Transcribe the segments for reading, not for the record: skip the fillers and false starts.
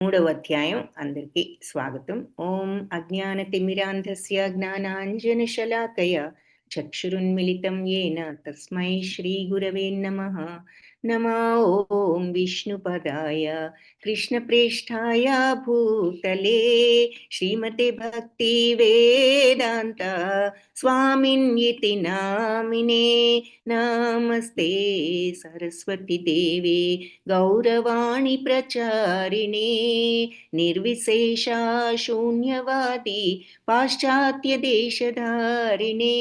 మూడవ అధ్యాయం అందరికీ స్వాగతం. ఓం అజ్ఞానతిమిరాంధస్య జ్ఞానాంజనశలాకయ చక్షురున్మిలితం येन తస్మై శ్రీగురవే నమః. నమో ఓం విష్ణుపదాయ కృష్ణప్రేష్ఠాయ భూతలే శ్రీమతే భక్తి వేదాంత స్వామిన్యితి నామినే. నమస్తే సరస్వతి దేవే గౌరవాణి ప్రచారిణే నిర్విశేషా శూన్యవాది పాశ్చాత్య దేశధారిణే.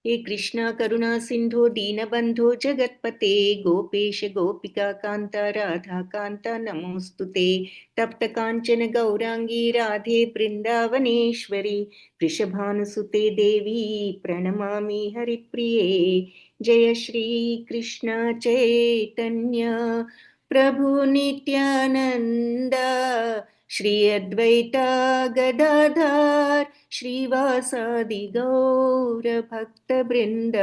हे कृष्णा करुणा सिंधो दीनबंधो जगत्पते गोपेश गोपिका कांता राधा कांता नमोस्तुते. तप्त कांचन गौरांगी राधे वृंदावनेश्वरी वृषभानुसुते देवी प्रणमामि हरिप्रिये. जय श्री कृष्ण चैतन्य प्रभु नित्यानंद श्री अद्वैता गदाधर श्रीवासादि गौर भक्त वृंद.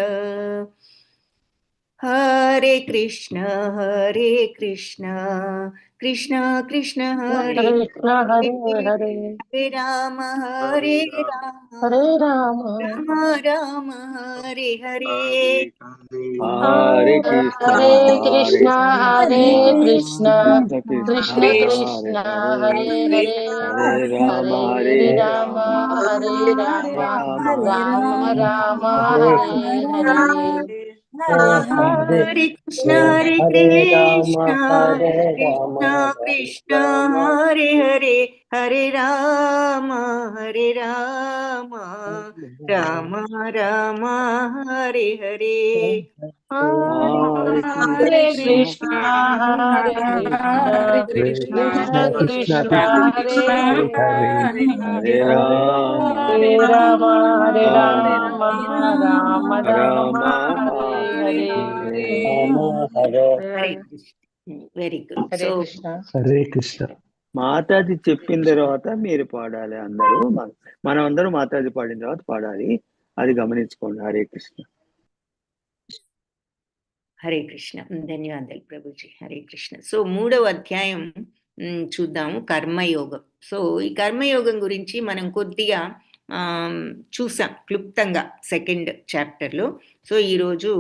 Hare Krishna Krishna Krishna Hare Krishna Hare Hare Hare Rama Hare Hare Rama Rama Rama Hare Hare. Hare Krishna Hare Krishna Krishna Krishna Hare Hare Hare Rama Hare Rama Rama Rama Hare Hare. Hare Krishna Krishna Krishna Hare Hare Hare Rama Rama Rama Hare Hare. Hare Krishna Krishna Krishna Hare Hare Hare Rama Rama Rama Hare Hare. Hare Krishna. Very good. Hare so Krishna. Hare Krishna. Mataji చెప్పిన తర్వాత మీరు పాడాలి అందరూ. మనం అందరూ మాతాజీ పాడిన తర్వాత పాడాలి, అది గమనించుకోండి. హరే కృష్ణ. హరే కృష్ణ. ధన్యవాదాలు ప్రభుజీ. హరే కృష్ణ. సో మూడవ అధ్యాయం చూద్దాము, కర్మయోగం. సో ఈ కర్మయోగం గురించి మనం కొద్దిగా చూసాం క్లుప్తంగా సెకండ్ చాప్టర్లో. సో ఈరోజు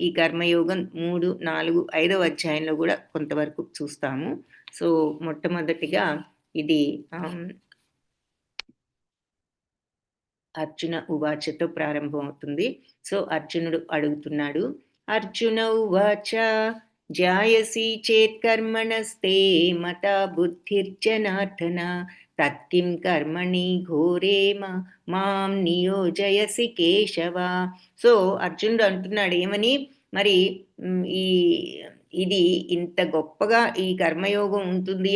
ఈ కర్మయోగం 3, 4, 5వ అధ్యాయంలో కూడా కొంతవరకు చూస్తాము. సో మొట్టమొదటిగా ఇది అర్జున ఉవాచతో ప్రారంభమవుతుంది. సో అర్జునుడు అడుగుతున్నాడు. అర్జున ఉవాచ జాయసి చేత్ కర్మణస్తే మతా బుద్ధిర్జనార్దన తత్కిం కర్మణి ఘోరే మాం నియోజయసి కేశవ. సో అర్జునుడు అంటున్నాడు ఏమని, మరి ఈ ఇది ఇంత గొప్పగా ఈ కర్మయోగం ఉంటుంది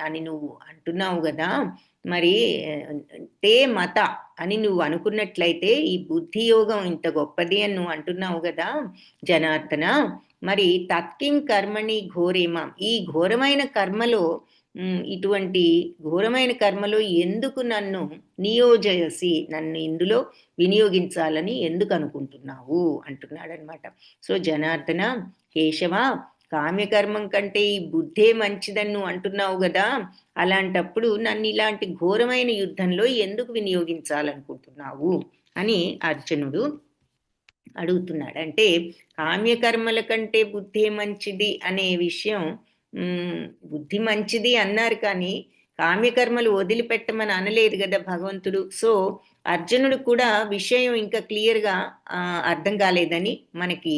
అని నువ్వు అంటున్నావు కదా, మరి తే మత అని నువ్వు అనుకున్నట్లయితే ఈ బుద్ధి యోగం ఇంత గొప్పది అని నువ్వు అంటున్నావు కదా జనార్దన, మరి తత్కిం కర్మణి ఘోరేమా, ఈ ఘోరమైన కర్మలో ఇటువంటి ఘోరమైన కర్మలో ఎందుకు నన్ను నియోజయసి, నన్ను ఇందులో వినియోగించాలని ఎందుకు అనుకుంటున్నావు అంటున్నాడు అనమాట. సో జనార్దన, కేశవ, కామ్యకర్మం కంటే ఈ బుద్ధే మంచిదని నువ్వు అంటున్నావు కదా, అలాంటప్పుడు నన్ను ఇలాంటి ఘోరమైన యుద్ధంలో ఎందుకు వినియోగించాలనుకుంటున్నావు అని అర్జునుడు అడుగుతున్నాడు. అంటే కామ్యకర్మల కంటే బుద్ధే మంచిది అనే విషయం, బుద్ధి మంచిది అన్నారు కానీ కామ్యకర్మలు వదిలిపెట్టమని అనలేదు కదా భగవంతుడు. సో అర్జునుడు కూడా విషయం ఇంకా క్లియర్గా అర్థం కాలేదని మనకి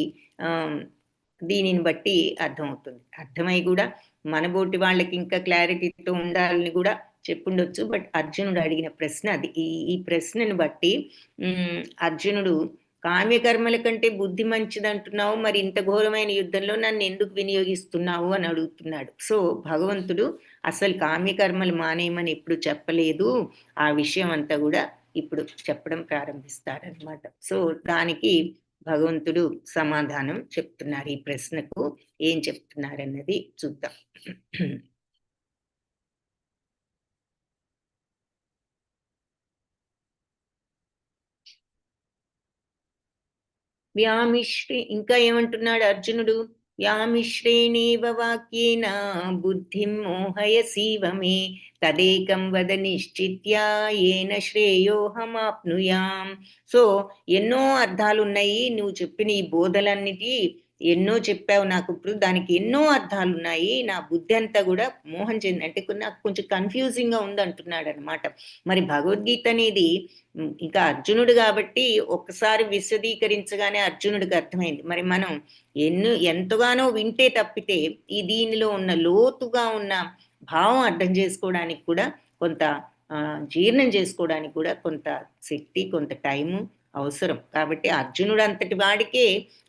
దీనిని బట్టి అర్థమవుతుంది. అర్థమై కూడా మనబోటి వాళ్ళకి ఇంకా క్లారిటీతో ఉండాలని కూడా చెప్పుండొచ్చు. బట్ అర్జునుడు అడిగిన ప్రశ్న అది. ఈ ప్రశ్నను బట్టి అర్జునుడు కామ్యకర్మల కంటే బుద్ధి మంచిది అంటున్నావు, మరి ఇంత ఘోరమైన యుద్ధంలో నన్ను ఎందుకు వినియోగిస్తున్నావు అని అడుగుతున్నాడు. సో భగవంతుడు అసలు కామ్యకర్మలు మానేయమని ఎప్పుడు చెప్పలేదు, ఆ విషయం అంతా కూడా ఇప్పుడు చెప్పడం ప్రారంభిస్తారనమాట. సో దానికి భగవంతుడు సమాధానం చెప్తున్నారు. ఈ ప్రశ్నకు ఏం చెప్తున్నారన్నది చూద్దాం. వ్యామిశ్రీ ఇంకా ఏమంటున్నాడు అర్జునుడు, యామిశ్రేణేవ వాక్యేన బుద్ధిం మోహయసీవ మే తదేకం వద నిశ్చిత్య ఏన శ్రేయోహమాప్నుయాం. సో ఎన్నో అర్థాలు ఉన్నాయి, నువ్వు చెప్పిన ఈ బోధలన్నిటి ఎన్నో చెప్పావు నాకు, ఇప్పుడు దానికి ఎన్నో అర్థాలు ఉన్నాయి, నా బుద్ధి అంతా కూడా మోహం చెంది అంటే నాకు కొంచెం కన్ఫ్యూజింగ్ గా ఉంది అంటున్నాడు అనమాట. మరి భగవద్గీత అనేది ఇంకా అర్జునుడు కాబట్టి ఒక్కసారి విశదీకరించగానే అర్జునుడికి అర్థమైంది. మరి మనం ఎంతగానో వింటే తప్పితే ఈ దీనిలో ఉన్న లోతుగా ఉన్న భావం అర్థం చేసుకోవడానికి కూడా కొంత జీర్ణం చేసుకోవడానికి కూడా కొంత శక్తి, కొంత టైము అవసరం. కాబట్టి అర్జునుడు అంతటి వాడికే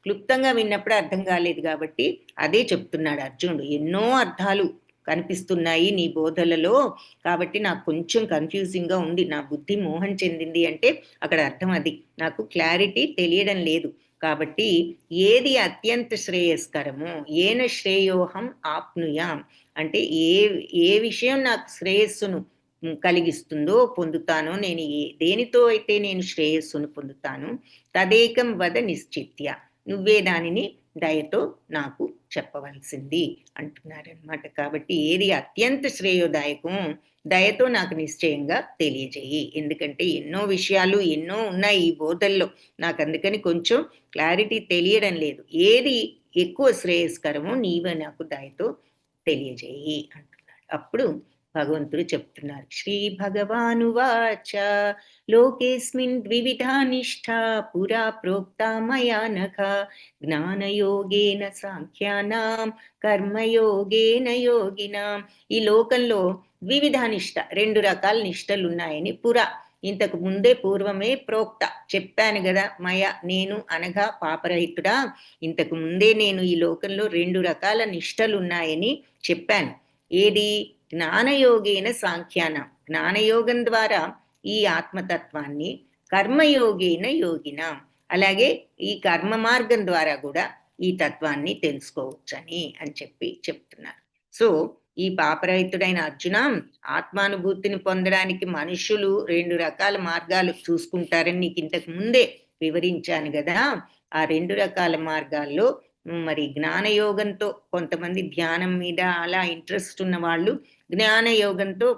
క్లుప్తంగా విన్నప్పుడు అర్థం కాలేదు కాబట్టి అదే చెప్తున్నాడు అర్జునుడు. ఎన్నో అర్థాలు కనిపిస్తున్నాయి నీ బోధలలో, కాబట్టి నాకు కొంచెం కన్ఫ్యూజింగ్గా ఉంది, నా బుద్ధి మోహం చెందింది అంటే అక్కడ అర్థం అది, నాకు క్లారిటీ తెలియడం లేదు. కాబట్టి ఏది అత్యంత శ్రేయస్కరము, ఏన శ్రేయోహం ఆప్నుయాం అంటే ఏ విషయం నాకు శ్రేయస్సును కలిగిస్తుందో పొందుతానో, నేను దేనితో అయితే నేను శ్రేయస్సును పొందుతాను, తదేకం వద నిశ్చిత్య నువ్వే దానిని దయతో నాకు చెప్పవలసింది అంటున్నారనమాట. కాబట్టి ఏది అత్యంత శ్రేయోదాయకం దయతో నాకు నిశ్చయంగా తెలియజేయి, ఎందుకంటే ఎన్నో విషయాలు ఎన్నో ఉన్నాయి ఈ బోధల్లో, నాకు అందుకని కొంచెం క్లారిటీ తెలియడం లేదు, ఏది ఎక్కువ శ్రేయస్కరమో నీవే నాకు దయతో తెలియజేయి అంటున్నాడు. అప్పుడు భగవంతుడు చెప్తున్నారు, శ్రీ భగవానువాచ లోకేస్మిన్ ద్వివిధా నిష్ఠా పురా ప్రోక్తా మయా నఖ జ్ఞానయోగేన సాంఖ్యానాం కర్మయోగేన యోగినాం. ఈ లోకంలో ద్వివిధ నిష్ఠ, 2 రకాల నిష్టలు ఉన్నాయని పురా ఇంతకు ముందే పూర్వమే ప్రోక్త చెప్పాను కదా, మయ నేను అనగా పాపరహితుడా, ఇంతకు ముందే నేను ఈ లోకంలో 2 రకాల నిష్టలు ఉన్నాయని చెప్పాను. ఏది? జ్ఞానయోగేన సాంఖ్యానం, జ్ఞానయోగం ద్వారా ఈ ఆత్మతత్వాన్ని, కర్మయోగేన యోగినాం అలాగే ఈ కర్మ మార్గం ద్వారా కూడా ఈ తత్వాన్ని తెలుసుకోవచ్చని అని చెప్పి చెప్తున్నారు. సో ఈ పాపరహితుడైన అర్జున, ఆత్మానుభూతిని పొందడానికి మనుషులు 2 రకాల మార్గాలు చూసుకుంటారని నీకు ఇంతకు ముందే వివరించాను కదా. ఆ 2 రకాల మార్గాల్లో మరి జ్ఞానయోగంతో కొంతమంది ధ్యానం మీద అలా ఇంట్రెస్ట్ ఉన్న వాళ్ళు జ్ఞానయోగంతో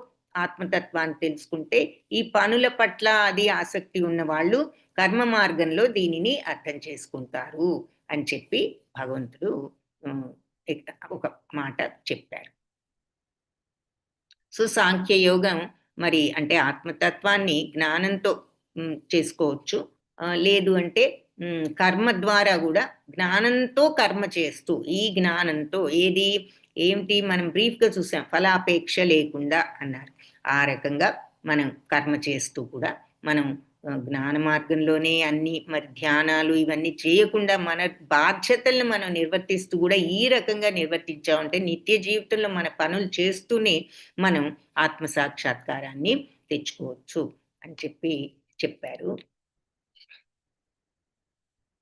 ఆత్మతత్వాన్ని తెలుసుకుంటే, ఈ పనుల పట్ల అది ఆసక్తి ఉన్న వాళ్ళు కర్మ మార్గంలో దీనిని అర్థం చేసుకుంటారు అని చెప్పి భగవంతుడు ఒక మాట చెప్పారు. సో సాంఖ్యయోగం మరి అంటే ఆత్మతత్వాన్ని జ్ఞానంతో చేసుకోవచ్చు, లేదు అంటే కర్మ ద్వారా కూడా జ్ఞానంతో కర్మ చేస్తూ, ఈ జ్ఞానంతో ఏమిటి మనం బ్రీఫ్గా చూసాం, ఫలాపేక్ష లేకుండా అన్నారు. ఆ రకంగా మనం కర్మ చేస్తూ కూడా మనం జ్ఞాన మార్గంలోనే అన్ని మరి ధ్యానాలు ఇవన్నీ చేయకుండా మన బాధ్యతలను మనం నిర్వర్తిస్తూ కూడా ఈ రకంగా నిర్వర్తించామంటే నిత్య జీవితంలో మన పనులు చేస్తూనే మనం ఆత్మసాక్షాత్కారాన్ని తెచ్చుకోవచ్చు అని చెప్పారు.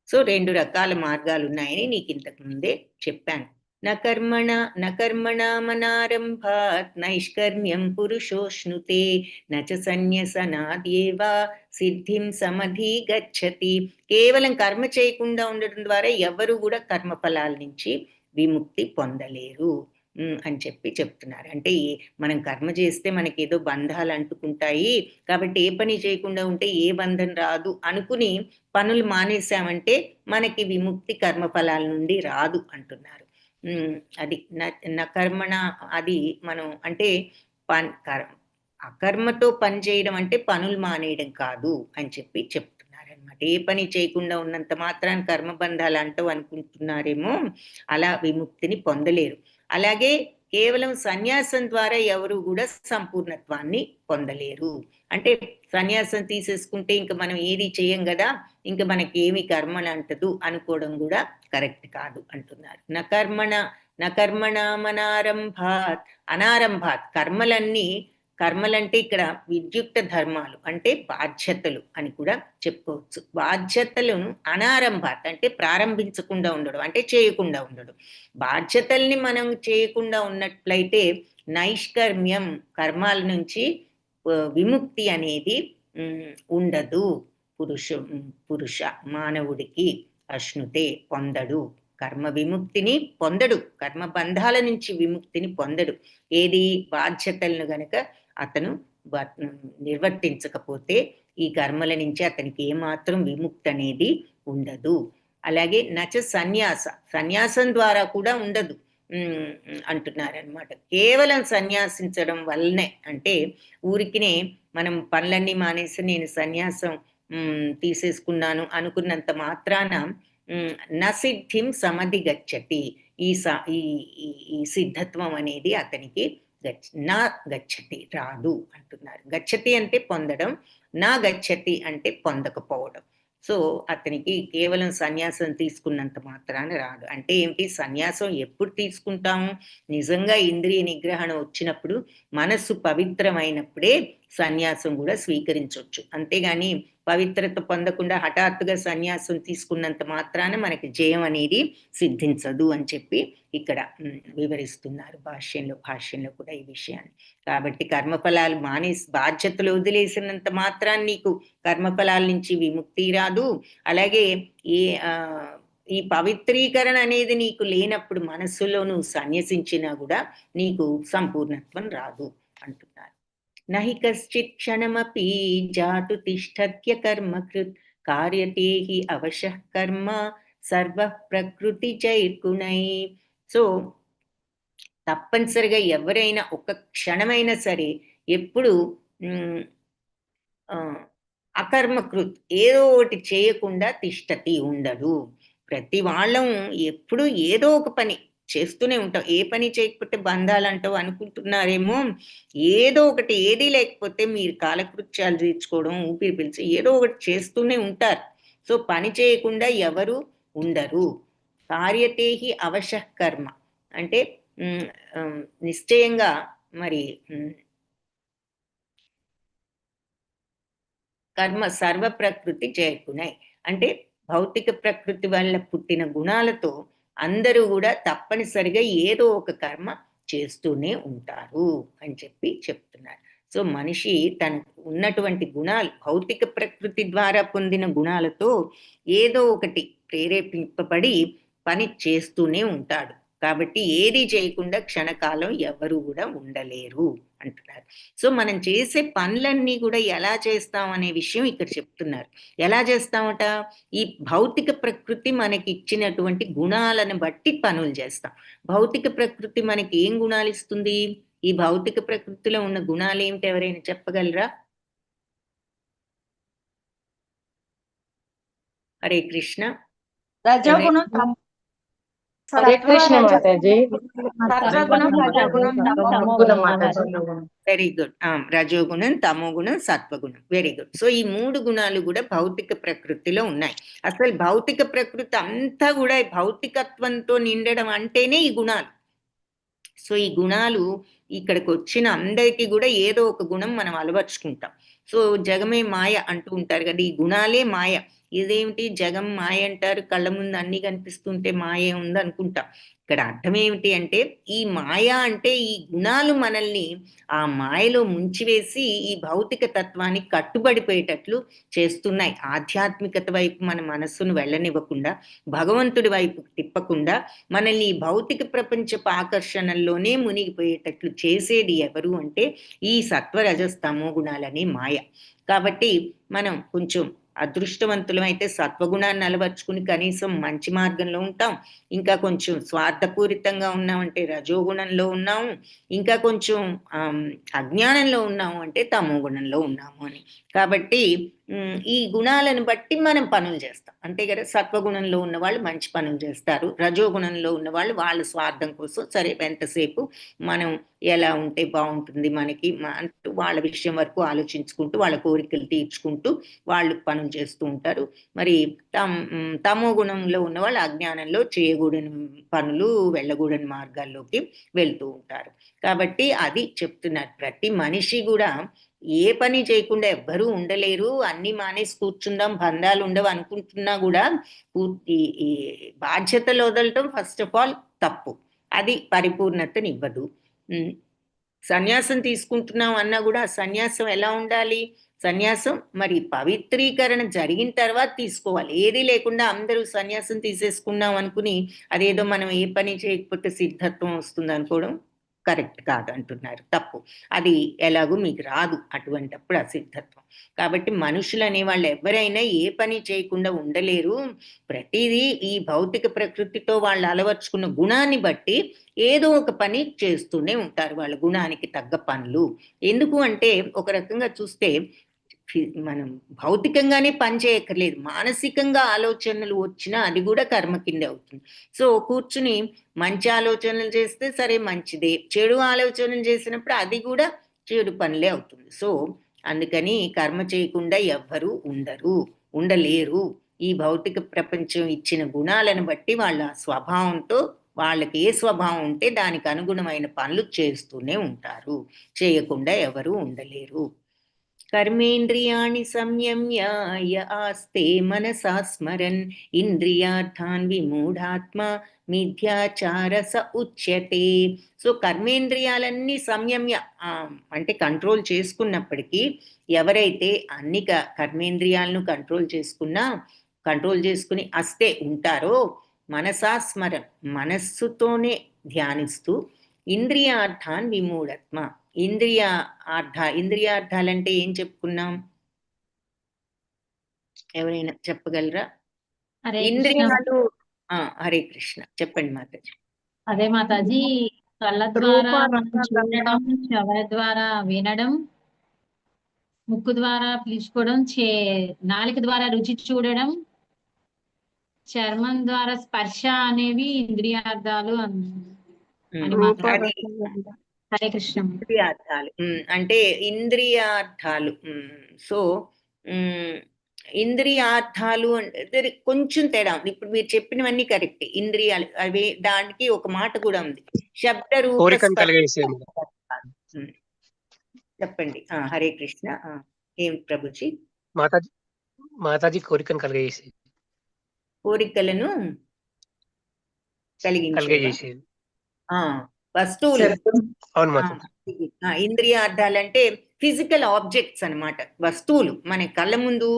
సో 2 రకాల మార్గాలు ఉన్నాయని నీకు ఇంతకు ముందే చెప్పాను. నకర్మణామనారంభాత్ నైష్కర్మ్యం పురుషోష్ణుతే నచ సన్యసనాద్యేవ సిద్ధిం సమధిగచ్చతి. కేవలం కర్మ చేయకుండా ఉండడం ద్వారా ఎవరు కూడా కర్మఫలాల నుంచి విముక్తి పొందలేరు అని చెప్తున్నారు. అంటే మనం కర్మ చేస్తే మనకి ఏదో బంధాలు అంటుకుంటాయి కాబట్టి ఏ పని చేయకుండా ఉంటే ఏ బంధం రాదు అనుకుని పనులు మానేసామంటే మనకి విముక్తి కర్మఫలాల నుండి రాదు అంటున్నారు. అది నకర్మణ, అది మనం అంటే అకర్మతో పని చేయడం అంటే పనులు మానేయడం కాదు అని చెప్తున్నారు అనమాట. ఏ పని చేయకుండా ఉన్నంత మాత్రాన కర్మబంధాలు అంటూ అనుకుంటున్నారేమో, అలా విముక్తిని పొందలేరు. అలాగే కేవలం సన్యాసం ద్వారా ఎవరు కూడా సంపూర్ణత్వాన్ని పొందలేరు. అంటే సన్యాసం తీసేసుకుంటే ఇంకా మనం ఏది చేయం కదా, ఇంకా మనకి ఏమి కర్మలు అంటదు అనుకోవడం కూడా కరెక్ట్ కాదు అంటున్నారు. నకర్మణామనారంభాత్, అనారంభాత్ కర్మలంటే ఇక్కడ విద్యుక్త ధర్మాలు అంటే బాధ్యతలు అని కూడా చెప్పుకోవచ్చు. బాధ్యతలను అనారంభాత్ అంటే ప్రారంభించకుండా ఉండడం అంటే చేయకుండా ఉండడం. బాధ్యతల్ని మనం చేయకుండా ఉన్నట్లయితే నైష్కర్మ్యం, కర్మాల నుంచి విముక్తి అనేది ఉండదు. పురుష మానవుడికి అశ్నుతే పొందడు కర్మ విముక్తిని పొందడు, కర్మ బంధాల నుంచి విముక్తిని పొందడు. ఏది బాధ్యతలను గనక అతను నిర్వర్తించకపోతే ఈ కర్మల నుంచి అతనికి ఏమాత్రం విముక్తి అనేది ఉండదు. అలాగే నచ సన్యాసం ద్వారా కూడా ఉండదు అంటున్నారనమాట. కేవలం సన్యాసించడం వల్లనే, అంటే ఊరికినే మనం పనులన్నీ మానేసి నేను సన్యాసం తీసేసుకున్నాను అనుకున్నంత మాత్రాన నసిద్ధిం సమధి గచ్చతి, ఈ సిద్ధత్వం అనేది అతనికి నా గచ్చతి రాదు అంటున్నారు. గచ్చతి అంటే పొందడం, నా గచ్చతి అంటే పొందకపోవడం. సో అతనికి కేవలం సన్యాసం తీసుకున్నంత మాత్రాన రాదు. అంటే ఏమిటి? సన్యాసం ఎప్పుడు తీసుకుంటాము? నిజంగా ఇంద్రియ నిగ్రహణ వచ్చినప్పుడు, మనస్సు పవిత్రమైనప్పుడే సన్యాసం కూడా స్వీకరించవచ్చు. అంతేగాని పవిత్రత పొందకుండా హఠాత్తుగా సన్యాసం తీసుకున్నంత మాత్రాన మనకి జయం అనేది సిద్ధించదు అని చెప్పి ఇక్కడ వివరిస్తున్నారు భాష్యంలో కూడా ఈ విషయాన్ని. కాబట్టి కర్మఫలాలు మానేసి బాధ్యతలు వదిలేసినంత మాత్రాన్ని నీకు కర్మఫలాల నుంచి విముక్తి రాదు. అలాగే ఈ పవిత్రీకరణ అనేది నీకు లేనప్పుడు, మనస్సులో నువ్వు సన్యసించినా కూడా నీకు సంపూర్ణత్వం రాదు అంటున్నారు. నహి కశ్చిత్ క్షణమపి జాతు తిష్టత్య కర్మకృత్ కార్యతే హి అవశః కర్మ సర్వ ప్రకృతి జైర్గుణై. సో తప్పనిసరిగా ఎవరైనా ఒక క్షణమైనా సరే ఎప్పుడు అకర్మకృత్ ఏదో ఒకటి చేయకుండా తిష్టతి ఉండదు. ప్రతి వాళ్ళం ఎప్పుడు ఏదో ఒక పని చేస్తూనే ఉంటాం. ఏ పని చేయకపోతే బంధాలు అంటావు అనుకుంటున్నారేమో. ఏదో ఒకటి, ఏది లేకపోతే మీరు కాలకృత్యాలు తీర్చుకోవడం, ఊపిరి పీల్చి ఏదో ఒకటి చేస్తూనే ఉంటారు. సో పని చేయకుండా ఎవరు ఉండరు. కార్యతేహి అవశః కర్మ అంటే నిశ్చయంగా మరి కర్మ సర్వ ప్రకృతి జయగుణై అంటే భౌతిక ప్రకృతి వల్ల పుట్టిన గుణాలతో అందరూ కూడా తప్పనిసరిగా ఏదో ఒక కర్మ చేస్తూనే ఉంటారు అని చెప్పి చెప్తున్నారు. సో మనిషి తనకు ఉన్నటువంటి గుణాలు, భౌతిక ప్రకృతి ద్వారా పొందిన గుణాలతో ఏదో ఒకటి ప్రేరేపింపబడి పని చేస్తూనే ఉంటాడు. కాబట్టి ఏది చేయకుండా క్షణకాలం ఎవరు కూడా ఉండలేరు అంటున్నారు. సో మనం చేసే పనులన్నీ కూడా ఎలా చేస్తాం అనే విషయం ఇక్కడ చెప్తున్నారు. ఎలా చేస్తామట? ఈ భౌతిక ప్రకృతి మనకి ఇచ్చినటువంటి గుణాలను బట్టి పనులు చేస్తాం. భౌతిక ప్రకృతి మనకి ఏం గుణాలు ఇస్తుంది? ఈ భౌతిక ప్రకృతిలో ఉన్న గుణాలు ఏమిటి? ఎవరైనా చెప్పగలరా? హరే కృష్ణ. రజోగుణం, హరే కృష్ణ మాతాజీ. Very good. రజోగుణం, తమోగుణం, సత్వగుణం. Very good. సో ఈ మూడు గుణాలు కూడా భౌతిక ప్రకృతిలో ఉన్నాయి. అసలు భౌతిక ప్రకృతి అంతా కూడా భౌతికత్వంతో నిండడం అంటేనే ఈ గుణాలు. సో ఈ గుణాలు ఇక్కడికి వచ్చిన అందరికీ కూడా ఏదో ఒక గుణం మనం అలవర్చుకుంటాం. సో జగమే మాయ అంటూ ఉంటారు కదా, ఈ గుణాలే మాయ. ఇదేమిటి జగం మాయ అంటారు, కళ్ళ ముందు అన్ని కనిపిస్తుంటే మాయ ఉంది అనుకుంటాం. ఇక్కడ అర్థం ఏమిటి అంటే, ఈ మాయ అంటే ఈ గుణాలు మనల్ని ఆ మాయలో ముంచివేసి ఈ భౌతిక తత్వానికి కట్టుబడిపోయేటట్లు చేస్తున్నాయి. ఆధ్యాత్మికత వైపు మన మనస్సును వెళ్ళనివ్వకుండా, భగవంతుడి వైపు తిప్పకుండా మనల్ని ఈ భౌతిక ప్రపంచపు ఆకర్షణల్లోనే మునిగిపోయేటట్లు చేసేది ఎవరు అంటే ఈ సత్వరజస్తమో గుణాలనే మాయ. కాబట్టి మనం కొంచెం అదృష్టవంతులం అయితే సత్వగుణాన్ని అలవర్చుకుని కనీసం మంచి మార్గంలో ఉంటాం. ఇంకా కొంచెం స్వార్థపూరితంగా ఉన్నామంటే రజోగుణంలో ఉన్నాము. ఇంకా కొంచెం అజ్ఞానంలో ఉన్నాము అంటే తమో గుణంలో ఉన్నాము అని. కాబట్టి ఈ గుణాలను బట్టి మనం పనులు చేస్తాం అంతే కదా. సత్వగుణంలో ఉన్న వాళ్ళు మంచి పనులు చేస్తారు, రజోగుణంలో ఉన్న వాళ్ళు వాళ్ళ స్వార్థం కోసం సరే ఎంతసేపు మనం ఎలా ఉంటే బాగుంటుంది మనకి అంటూ వాళ్ళ విషయం వరకు ఆలోచించుకుంటూ వాళ్ళ కోరికలు తీర్చుకుంటూ వాళ్ళు పనులు చేస్తూ ఉంటారు. మరి తమో గుణంలో ఉన్న వాళ్ళు అజ్ఞానంలో చేయకూడని పనులు, వెళ్ళకూడని మార్గాల్లోకి వెళ్తూ ఉంటారు. కాబట్టి అది చెప్తున్నారు. ప్రతి మనిషి కూడా ఏ పని చేయకుండా ఎవ్వరూ ఉండలేరు, అన్ని మానేసి కూర్చుందాం బంధాలు ఉండవు అనుకుంటున్నా కూడా ఈ బాధ్యతలు వదలటం ఫస్ట్ ఆఫ్ ఆల్ తప్పు. అది పరిపూర్ణతనివ్వదు. సన్యాసం తీసుకుంటున్నాం అన్నా కూడా ఆ సన్యాసం ఎలా ఉండాలి? సన్యాసం మరి పవిత్రీకరణ జరిగిన తర్వాత తీసుకోవాలి. ఏది లేకుండా అందరూ సన్యాసం తీసేసుకున్నాం అనుకుని అదేదో మనం ఏ పని చేయకపోతే సిద్ధత్వం వస్తుంది అనుకోవడం కరెక్ట్ కాదు అంటున్నారు. తప్పు. అది ఎలాగూ మీకు రాదు అటువంటప్పుడు ఆ సిద్ధత్వం. కాబట్టి మనుషులు అనేవాళ్ళు ఎవరైనా ఏ పని చేయకుండా ఉండలేరు. ప్రతిదీ ఈ భౌతిక ప్రకృతితో వాళ్ళు అలవర్చుకున్న గుణాన్ని బట్టి ఏదో ఒక పని చేస్తూనే ఉంటారు, వాళ్ళ గుణానికి తగ్గ పనులు. ఎందుకు అంటే ఒక రకంగా చూస్తే మనం భౌతికంగానే పని చేయక్కర్లేదు, మానసికంగా ఆలోచనలు వచ్చినా అది కూడా కర్మ కిందే అవుతుంది. సో కూర్చుని మంచి ఆలోచనలు చేస్తే సరే మంచిదే, చెడు ఆలోచనలు చేసినప్పుడు అది కూడా చెడు పనులే అవుతుంది. సో అందుకని కర్మ చేయకుండా ఎవ్వరూ ఉండలేరు. ఈ భౌతిక ప్రపంచం ఇచ్చిన గుణాలను బట్టి వాళ్ళ స్వభావంతో వాళ్ళకి ఏ స్వభావం ఉంటే దానికి అనుగుణమైన పనులు చేస్తూనే ఉంటారు, చేయకుండా ఎవరు ఉండలేరు. కర్మేంద్రియాణి సంయమ్య య ఆస్తే మనసా స్మరన్ ఇంద్రియార్థాన్ విమూఢాత్మ మిథ్యాచార స ఉచ్యతే. సో కర్మేంద్రియాలన్నీ సంయమ్య అంటే కంట్రోల్ చేసుకున్నప్పటికీ ఎవరైతే అన్ని కర్మేంద్రియాలను కంట్రోల్ చేసుకుని అస్తే ఉంటారో మనసా స్మరన్ మనస్సుతోనే ధ్యానిస్తూ ఇంద్రియార్థాన్ విమూఢత్మ ఇంద్రియార్థాలంటే ఏం చెప్పుకున్నాం? ఎవరైనా చెప్పగలరా? హరే కృష్ణ. ఇంద్రియాలు హరే కృష్ణ చెప్పండి మాతాజీ. అదే మాతాజీ, కళ్ళ ద్వారా మనం చూడడం, చెవుల ద్వారా వినడం, ముక్కు ద్వారా పీల్చుకోవడం, నాలుక ద్వారా రుచి చూడడం, చర్మం ద్వారా స్పర్శ అనేవి ఇంద్రియార్థాలు అని మాతాజీ. హరే కృష్ణ. ఇంద్రియార్థాలు అంటే ఇంద్రియార్థాలు. సో ఇంద్రియార్థాలు అంటే కొంచెం తేడా ఉంది. ఇప్పుడు మీరు చెప్పినవన్నీ కరెక్ట్. ఇంద్రియాలు అవి, దానికి ఒక మాట కూడా ఉంది, శబ్ద రూప చెప్పండి. హరే కృష్ణ. ఏం ప్రభుజీ? మాతాజీ కోరికను కలిగేసి కోరికలను కలిగించే వస్తువులు. ఇంద్రియార్థాలంటే ఫిజికల్ ఆబ్జెక్ట్స్ అన్నమాట, వస్తువులు. మన కళ్ళ ముందు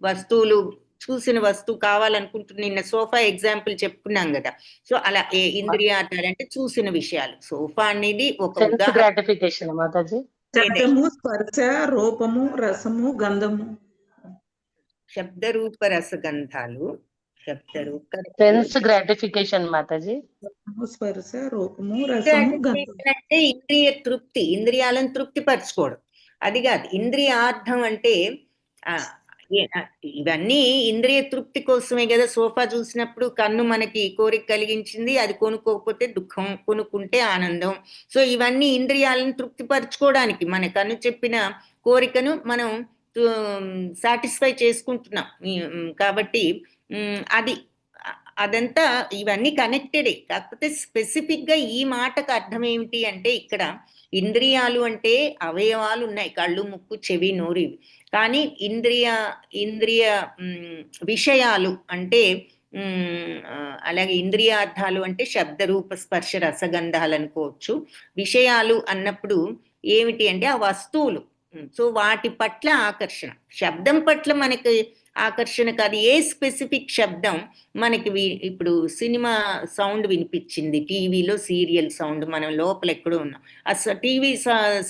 వస్తువులు, చూసిన వస్తువు కావాలనుకుంటున్న, నిన్న సోఫా ఎగ్జాంపుల్ చెప్పుకున్నాం కదా. సో అలా ఇంద్రియార్థాలంటే చూసిన విషయాలు. సోఫా అనేది ఒక గ్రాటిఫికేషన్ మాతాజీ. శబ్దము, స్పర్శ, రూపము, రసము, గంధము. శబ్ద రూప రసగంధాలు. Sense gratification Mataji. స్పర్శ, రూపము, రసము, గంధము అంటే ఇంద్రియ తృప్తి, ఇంద్రియాలను తృప్తి పరచుకోవడం, అది కాదు. ఇంద్రియార్థం అంటే ఇవన్నీ ఇంద్రియ తృప్తి కోసమే కదా. సోఫా చూసినప్పుడు కన్ను మనకి కోరిక కలిగించింది, అది కొనుక్కోకపోతే దుఃఖం, కొనుక్కుంటే ఆనందం. సో ఇవన్నీ ఇంద్రియాలను తృప్తి పరచుకోవడానికి మన కన్ను చెప్పిన కోరికను మనం సాటిస్ఫై చేసుకుంటున్నాం. కాబట్టి అదంతా ఇవన్నీ కనెక్టెడే. కాకపోతే స్పెసిఫిక్ గా ఈ మాటకు అర్థం ఏమిటి అంటే, ఇక్కడ ఇంద్రియాలు అంటే అవయవాలు ఉన్నాయి, కళ్ళు, ముక్కు, చెవి, నోరు. కానీ ఇంద్రియ విషయాలు అంటే అలాగే ఇంద్రియార్థాలు అంటే శబ్ద రూప స్పర్శ రసగంధాలు అనుకోవచ్చు. విషయాలు అన్నప్పుడు ఏమిటి అంటే ఆ వస్తువులు. సో వాటి పట్ల ఆకర్షణ. శబ్దం పట్ల మనకి ఆకర్షణ కాదు, ఏ స్పెసిఫిక్ శబ్దం మనకి. ఇప్పుడు సినిమా సౌండ్ వినిపించింది, టీవీలో సీరియల్ సౌండ్, మనం లోపల ఎక్కడో ఉన్నాం, అసలు టీవీ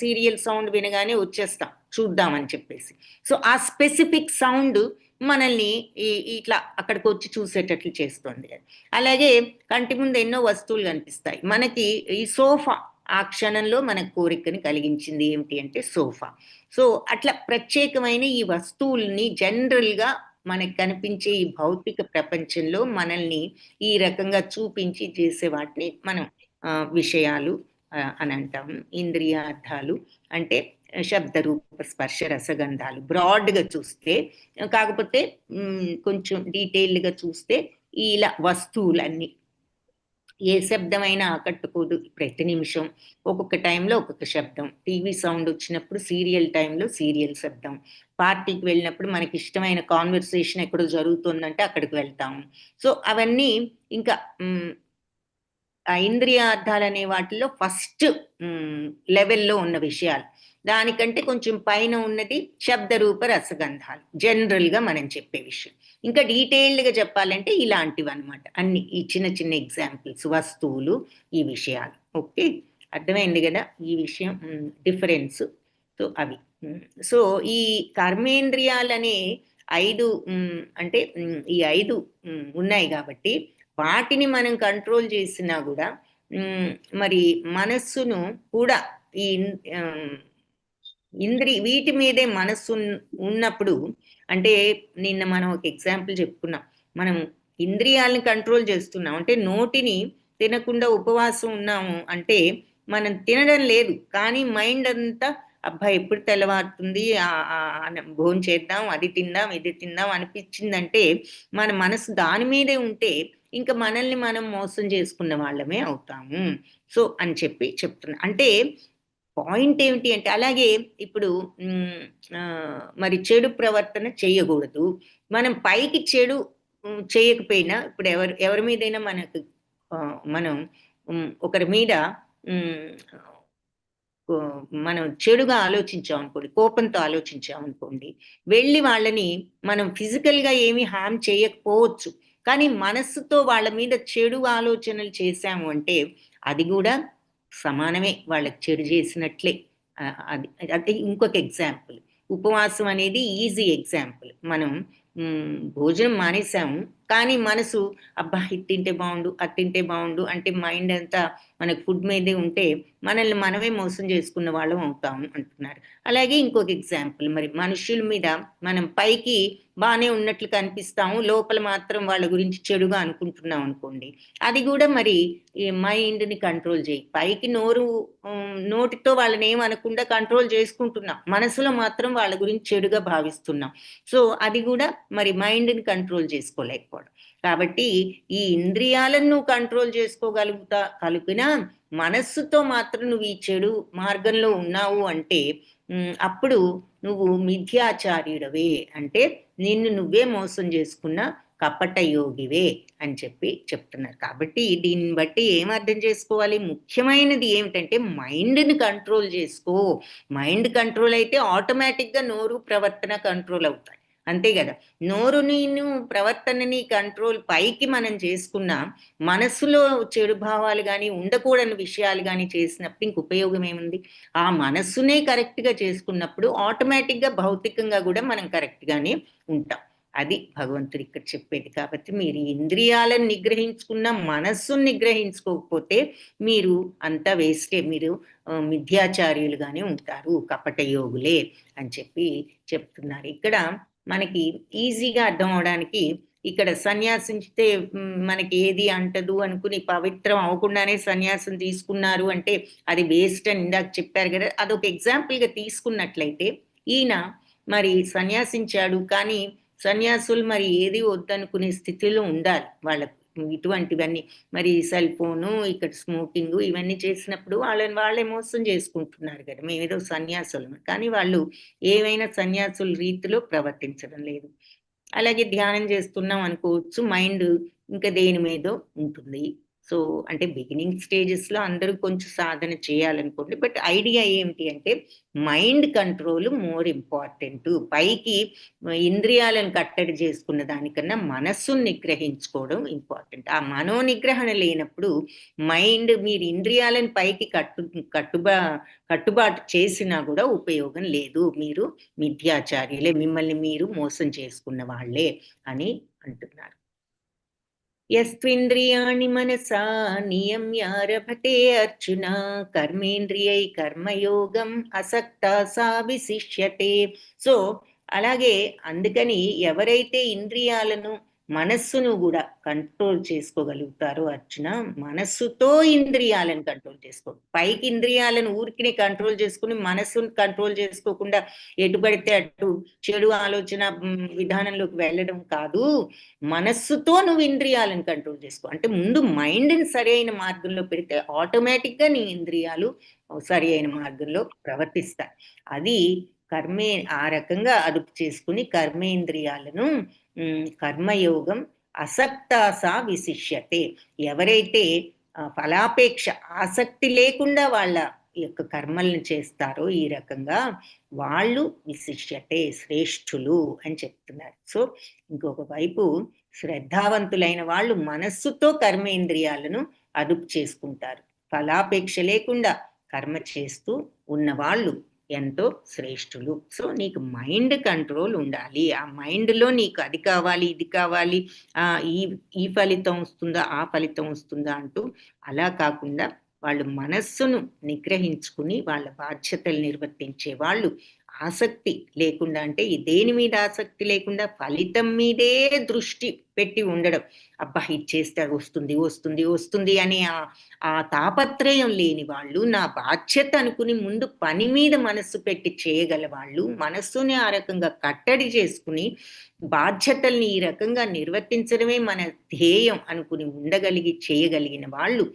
సీరియల్ సౌండ్ వినగానే వచ్చేస్తాం చూద్దామని చెప్పేసి. సో ఆ స్పెసిఫిక్ సౌండ్ మనల్ని ఇట్లా అక్కడికి వచ్చి చూసేటట్లు చేస్తుంది. అలాగే కంటి ముందు ఎన్నో వస్తువులు కనిపిస్తాయి మనకి. ఈ సోఫా ఆ క్షణంలో మన కోరికని కలిగించింది ఏమిటి అంటే సోఫా. సో అట్లా ప్రత్యేకమైన ఈ వస్తువుల్ని జనరల్గా మనకు కనిపించే ఈ భౌతిక ప్రపంచంలో మనల్ని ఈ రకంగా చూపించి చేసే వాటిని మనం విషయాలు అని అంటాము. ఇంద్రియార్థాలు అంటే శబ్ద రూప స్పర్శ రసగంధాలు బ్రాడ్గా చూస్తే. కాకపోతే కొంచెం డీటెయిల్డ్గా చూస్తే ఇలా వస్తువులన్నీ, ఏ శబ్దమైనా ఆకట్టుకోదు. ప్రతి నిమిషం ఒక్కొక్క టైంలో ఒక్కొక్క శబ్దం. టీవీ సౌండ్ వచ్చినప్పుడు సీరియల్ టైంలో సీరియల్ శబ్దం. పార్టీకి వెళ్ళినప్పుడు మనకి ఇష్టమైన కాన్వర్సేషన్ ఎక్కడో జరుగుతుందంటే అక్కడికి వెళ్తాము. సో అవన్నీ ఇంకా ఆ ఇంద్రియార్థాలు అనే వాటిలో ఫస్ట్ లెవెల్లో ఉన్న విషయాలు. దానికంటే కొంచెం పైన ఉన్నది శబ్దరూప రసగంధాలు, జనరల్గా మనం చెప్పే విషయం. ఇంకా డీటెయిల్డ్గా చెప్పాలంటే ఇలాంటివి అనమాట అన్ని, ఈ చిన్న చిన్న ఎగ్జాంపుల్స్, వస్తువులు, ఈ విషయాలు. ఓకే, అర్థమైంది కదా ఈ విషయం డిఫరెన్స్. సో అవి సో ఈ కర్మేంద్రియాలనే 5 అంటే ఈ 5 ఉన్నాయి కాబట్టి వాటిని మనం కంట్రోల్ చేసినా కూడా మరి మనస్సును కూడా ఈ వీటి మీదే మనస్సు ఉన్నప్పుడు, అంటే నిన్న మనం ఒక ఎగ్జాంపుల్ చెప్పుకున్నాం, మనం ఇంద్రియాలను కంట్రోల్ చేస్తున్నాం అంటే నోటిని తినకుండా ఉపవాసం ఉన్నాము అంటే మనం తినడం లేదు, కానీ మైండ్ అంతా అబ్బా ఎప్పుడు తెల్లవారుతుంది, భోజనం చేద్దాం, అది తిందాం, ఇది తిందాం అనిపించిందంటే మన మనసు దాని మీదే ఉంటే ఇంకా మనల్ని మనం మోసం చేసుకున్న వాళ్ళమే అవుతాము. సో అని చెప్పి చెప్తున్నా. అంటే పాయింట్ ఏమిటి అంటే, అలాగే ఇప్పుడు మరి చెడు ప్రవర్తన చేయకూడదు. మనం పైకి చెడు చేయకపోయినా, ఇప్పుడు ఎవరి మీదైనా మనకు మనం ఒకరి మీద మనం చెడుగా ఆలోచించామనుకోండి, కోపంతో ఆలోచించామనుకోండి, వెళ్ళి వాళ్ళని మనం ఫిజికల్గా ఏమీ హామ్ చేయకపోవచ్చు, కానీ మనస్సుతో వాళ్ళ మీద చెడు ఆలోచనలు చేశాము అంటే అది కూడా సమానమే, వాళ్ళకి చెడు చేసినట్లే. అది అంటే ఇంకొక ఎగ్జాంపుల్, ఉపవాసం అనేది ఈజీ ఎగ్జాంపుల్. మనం భోజనం మానేసాము, కానీ మనసు అబ్బా ఇది తింటే బాగుండు, అది తింటే బాగుండు అంటే మైండ్ అంతా మనకు ఫుడ్ మీదే ఉంటే మనల్ని మనమే మోసం చేసుకున్న వాళ్ళం అవుతాము అంటున్నారు. అలాగే ఇంకొక ఎగ్జాంపుల్, మరి మనుషుల మీద మనం పైకి బాగానే ఉన్నట్లు కనిపిస్తాము, లోపల మాత్రం వాళ్ళ గురించి చెడుగా అనుకుంటున్నాం అనుకోండి, అది కూడా మరి ఈ మైండ్ని కంట్రోల్ చేయి. పైకి నోటితో వాళ్ళని ఏమనకుండా కంట్రోల్ చేసుకుంటున్నాం, మనసులో మాత్రం వాళ్ళ గురించి చెడుగా భావిస్తున్నాం. సో అది కూడా మరి మైండ్ని కంట్రోల్ చేసుకోలేకపోవడం. కాబట్టి ఈ ఇంద్రియాలను నువ్వు కంట్రోల్ కలిగినా మనస్సుతో మాత్రం నువ్వు ఈ చెడు మార్గంలో ఉన్నావు అంటే అప్పుడు నువ్వు మిథ్యాచార్యుడవే, అంటే నిన్ను నువ్వే మోసం చేసుకున్న కపట యోగివే అని చెప్పి చెప్తున్నారు. కాబట్టి దీన్ని బట్టి ఏం అర్థం చేసుకోవాలి, ముఖ్యమైనది ఏమిటంటే మైండ్ని కంట్రోల్ చేసుకో. మైండ్ కంట్రోల్ అయితే ఆటోమేటిక్గా నోరు ప్రవర్తన కంట్రోల్ అవుతాయి, అంతే కదా. నోరుని ప్రవర్తనని కంట్రోల్ పైకి మనం చేసుకున్నా మనస్సులో చెడు భావాలు కానీ ఉండకూడని విషయాలు కానీ చేసినప్పుడు ఇంక ఉపయోగం ఏముంది? ఆ మనస్సునే కరెక్ట్గా చేసుకున్నప్పుడు ఆటోమేటిక్గా భౌతికంగా కూడా మనం కరెక్ట్గానే ఉంటాం. అది భగవంతుడు ఇక్కడ చెప్పేది. కాబట్టి మీరు ఇంద్రియాలను నిగ్రహించుకున్న మనస్సును నిగ్రహించుకోకపోతే మీరు అంతా వేస్టే, మీరు మిథ్యాచార్యులుగానే ఉంటారు, కపట యోగులే అని చెప్పి చెప్తున్నారు. ఇక్కడ మనకి ఈజీగా అర్థం అవడానికి ఇక్కడ సన్యాసించితే మనకి ఏది అంటదు అనుకుని పవిత్రం అవ్వకుండానే సన్యాసం తీసుకున్నారు అంటే అది వేస్ట్ అని ఇందాక చెప్పారు కదా. అదొక ఎగ్జాంపుల్గా తీసుకున్నట్లయితే ఈయన మరి సన్యాసించాడు, కానీ సన్యాసులు మరి ఏది వద్దనుకునే స్థితిలో ఉండాలి వాళ్ళకు. ఇటువంటివన్నీ మరి సెల్ ఫోను, ఇక్కడ స్మోకింగ్, ఇవన్నీ చేసినప్పుడు వాళ్ళే మోసం చేసుకుంటున్నారు కదా. మేమేదో సన్యాసులు, కానీ వాళ్ళు ఏవైనా సన్యాసుల రీతిలో ప్రవర్తించడం లేదు. అలాగే ధ్యానం చేస్తున్నాం అనుకోవచ్చు, మైండ్ ఇంకా దేని మీదో ఉంటుంది. సో అంటే బిగినింగ్ స్టేజెస్లో అందరూ కొంచెం సాధన చేయాలనుకోండి, బట్ ఐడియా ఏమిటి అంటే మైండ్ కంట్రోల్ మోర్ ఇంపార్టెంట్. పైకి ఇంద్రియాలను కట్టడి చేసుకున్న దానికన్నా మనస్సును నిగ్రహించుకోవడం ఇంపార్టెంట్. ఆ మనోనిగ్రహణ లేనప్పుడు మైండ్, మీరు ఇంద్రియాలను పైకి కట్టుబాటు చేసినా కూడా ఉపయోగం లేదు, మీరు మిథ్యాచార్యులే, మిమ్మల్ని మీరు మోసం చేసుకున్న వాళ్ళే అని అంటున్నారు. యస్త్వింద్రియాణి మనసా నియమ్యారభతే అర్జున కర్మేంద్రియై కర్మయోగం అసక్తా సా విశిష్యతే. సో అలాగే అందుకని ఎవరైతే ఇంద్రియాలను మనస్సును కూడా కంట్రోల్ చేసుకోగలుగుతారో అర్జున, మనస్సుతో ఇంద్రియాలను కంట్రోల్ చేసుకో. పైకి ఇంద్రియాలను ఊరికినే కంట్రోల్ చేసుకుని మనస్సును కంట్రోల్ చేసుకోకుండా ఎటు పడితే అటు చెడు ఆలోచన విధానంలోకి వెళ్ళడం కాదు. మనస్సుతో నువ్వు ఇంద్రియాలను కంట్రోల్ చేసుకో. అంటే ముందు మైండ్ని సరి అయిన మార్గంలో పెడితే ఆటోమేటిక్గా నీ ఇంద్రియాలు సరి అయిన మార్గంలో ప్రవర్తిస్తాయి. అది ఆ రకంగా అదుపు చేసుకుని కర్మేంద్రియాలను కర్మయోగం అసక్తాసా విశిష్యతే, ఎవరైతే ఫలాపేక్ష ఆసక్తి లేకుండా వాళ్ళ యొక్క కర్మల్ని చేస్తారో ఈ రకంగా వాళ్ళు విశిష్యతే శ్రేష్ఠులు అని చెప్తున్నారు. సో ఇంకొక వైపు శ్రద్ధావంతులైన వాళ్ళు మనస్సుతో కర్మేంద్రియాలను అదుపు చేసుకుంటారు. ఫలాపేక్ష లేకుండా కర్మ చేస్తూ ఉన్నవాళ్ళు ఎంతో శ్రేష్ఠులు. సో నీకు మైండ్ కంట్రోల్ ఉండాలి. ఆ మైండ్లో నీకు అది కావాలి ఇది కావాలి, ఈ ఫలితం వస్తుందా ఆ ఫలితం వస్తుందా అంటూ అలా కాకుండా వాళ్ళు మనస్సును నిగ్రహించుకుని వాళ్ళ బాధ్యతలు నిర్వర్తించే వాళ్ళు ఆసక్తి లేకుండా, అంటే దేని మీద ఆసక్తి లేకుండా ఫలితం మీదే దృష్టి పెట్టి ఉండడం. అబ్బా ఇది చేస్తే వస్తుంది వస్తుంది వస్తుంది అనే ఆ తాపత్రయం లేని వాళ్ళు, నా బాధ్యత అనుకుని ముందు పని మీద మనస్సు పెట్టి చేయగల వాళ్ళు, మనస్సుని ఆ రకంగా కట్టడి చేసుకుని బాధ్యతల్ని ఈ రకంగా నిర్వర్తించడమే మన ధ్యేయం అనుకుని ఉండగలిగి చేయగలిగిన వాళ్ళు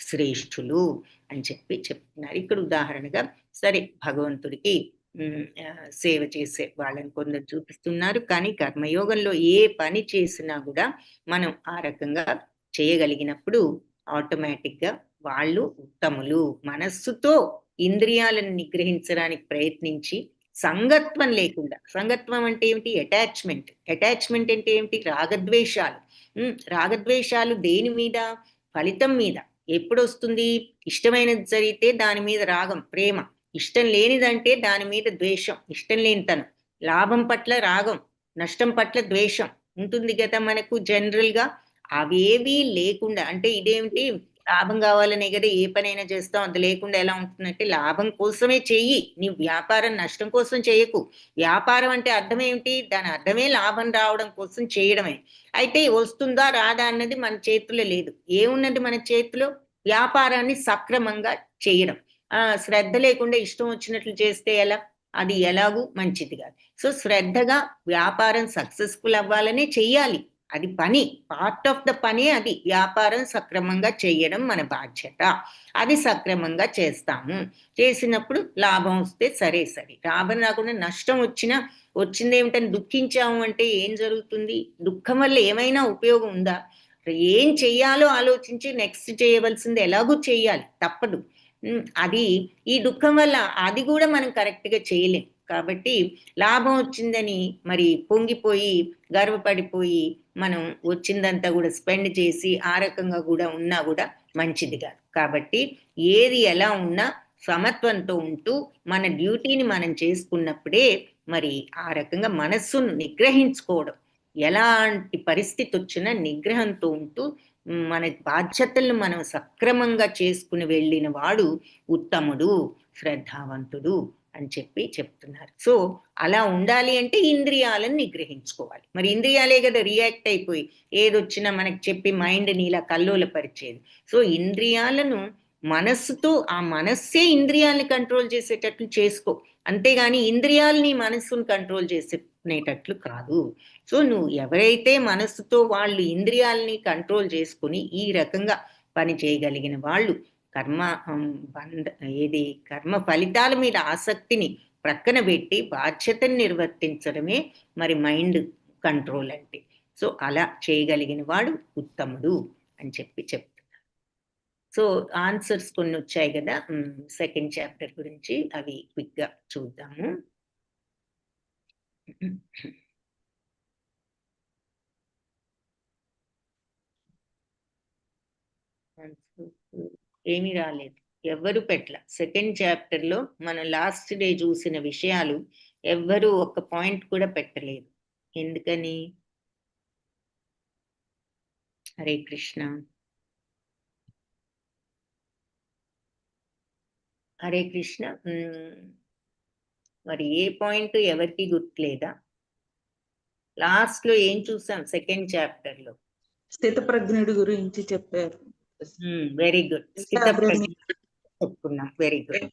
శ్రేష్ఠులు అని చెప్తున్నారు. ఇక్కడ ఉదాహరణగా సరే భగవంతుడికి సేవ చేసే వాళ్ళని కొందరు చూపిస్తున్నారు. కానీ కర్మయోగంలో ఏ పని చేసినా కూడా మనం ఆ రకంగా చేయగలిగినప్పుడు ఆటోమేటిక్గా వాళ్ళు ఉత్తములు. మనస్సుతో ఇంద్రియాలను నిగ్రహించడానికి ప్రయత్నించి సంగత్వం లేకుండా, సంగత్వం అంటే ఏమిటి? అటాచ్మెంట్. అటాచ్మెంట్ అంటే ఏమిటి? రాగద్వేషాలు. రాగద్వేషాలు దేని మీద? ఫలితం మీద. ఎప్పుడు వస్తుంది? ఇష్టమైనది జరిగితే దాని మీద రాగం, ప్రేమ. ఇష్టం లేనిదంటే దాని మీద ద్వేషం, ఇష్టం లేనితనం. లాభం పట్ల రాగం, నష్టం పట్ల ద్వేషం ఉంటుంది కదా మనకు జనరల్ గా. అవేవి లేకుండా, అంటే ఇదేమిటి? లాభం కావాలనే కదా ఏ పనైనా చేస్తాం. అది లేకుండా ఎలా ఉంటుందంటే లాభం కోసమే చెయ్యి, నీ వ్యాపారం నష్టం కోసం చేయకు. వ్యాపారం అంటే అర్థం ఏమిటి? దాని అర్థమే లాభం రావడం కోసం చేయడమే. అయితే వస్తుందా రాదా అన్నది మన చేతిలో లేదు. ఏమున్నది మన చేతిలో? వ్యాపారాన్ని సక్రమంగా చేయడం. శ్రద్ధ లేకుండా ఇష్టం వచ్చినట్లు చేస్తే ఎలా? అది ఎలాగూ మంచిది కాదు. సో శ్రద్ధగా వ్యాపారం సక్సెస్ఫుల్ అవ్వాలనే చెయ్యాలి. అది పని, పార్ట్ ఆఫ్ ద పనే అది. వ్యాపారం సక్రమంగా చేయడం మన బాధ్యత. అది సక్రమంగా చేస్తాము. చేసినప్పుడు లాభం వస్తే సరే సరే, లాభం రాకుండా నష్టం వచ్చిందేమిటని దుఃఖించాము అంటే ఏం జరుగుతుంది? దుఃఖం వల్ల ఏమైనా ఉపయోగం ఉందా? ఏం చెయ్యాలో ఆలోచించి నెక్స్ట్ చేయవలసింది ఎలాగూ చెయ్యాలి, తప్పదు. అది ఈ దుఃఖం వల్ల అది కూడా మనం కరెక్ట్గా చేయలేం. కాబట్టి లాభం వచ్చిందని మరి పొంగిపోయి గర్వపడిపోయి మనం వచ్చిందంతా కూడా స్పెండ్ చేసి ఆ రకంగా కూడా ఉన్నా కూడా మంచిది కాదు. కాబట్టి ఏది ఎలా ఉన్నా సమత్వంతో ఉంటూ మన డ్యూటీని మనం చేసుకున్నప్పుడే మరి ఆ రకంగా మనస్సును నిగ్రహించుకోవడం, ఎలాంటి పరిస్థితి వచ్చినా నిగ్రహంతో ఉంటూ మన బాధ్యతలను మనం సక్రమంగా చేసుకుని వెళ్ళిన వాడు ఉత్తముడు, శ్రద్ధావంతుడు అని చెప్తున్నారు. సో అలా ఉండాలి అంటే ఇంద్రియాలను నిగ్రహించుకోవాలి. మరి ఇంద్రియాలే కదా రియాక్ట్ అయిపోయి ఏదొచ్చినా మనకి చెప్పి మైండ్ని ఇలా కల్లోలపరిచేది. సో ఇంద్రియాలను మనస్సుతో, ఆ మనస్సే ఇంద్రియాలని కంట్రోల్ చేసేటట్లు చేసుకో, అంతేగాని ఇంద్రియాలని మనస్సును కంట్రోల్ చేసుకునేటట్లు కాదు. సో నువ్వు ఎవరైతే మనస్సుతో వాళ్ళు ఇంద్రియాలని కంట్రోల్ చేసుకుని ఈ రకంగా పని చేయగలిగిన వాళ్ళు కర్మ ఫలితాల మీద ఆసక్తిని ప్రక్కన పెట్టి బాధ్యతను నిర్వర్తించడమే మరి మైండ్ కంట్రోల్ అంటే. సో అలా చేయగలిగిన వాడు ఉత్తముడు అని చెప్తున్నారు. సో ఆన్సర్స్ కొన్ని వచ్చాయి కదా సెకండ్ చాప్టర్ గురించి, అవి క్విక్ గా చూద్దాము. ఏమీ రాలేదు, ఎవ్వరు పెట్టల. సెకండ్ చాప్టర్ లో మనం లాస్ట్ డే చూసిన విషయాలు ఎవ్వరూ ఒక పాయింట్ కూడా పెట్టలేదు. ఎందుకని? హరే కృష్ణ. హరే కృష్ణ. మరి ఏ పాయింట్ ఎవరికి గుర్తులేదా? లాస్ట్ లో ఏం చూసాం సెకండ్ చాప్టర్ లో? స్థితప్రజ్ఞుడి గురించి చెప్పారు. Very good. స్థితప్రజ్ఞ చెప్పుకున్నాం. Very good.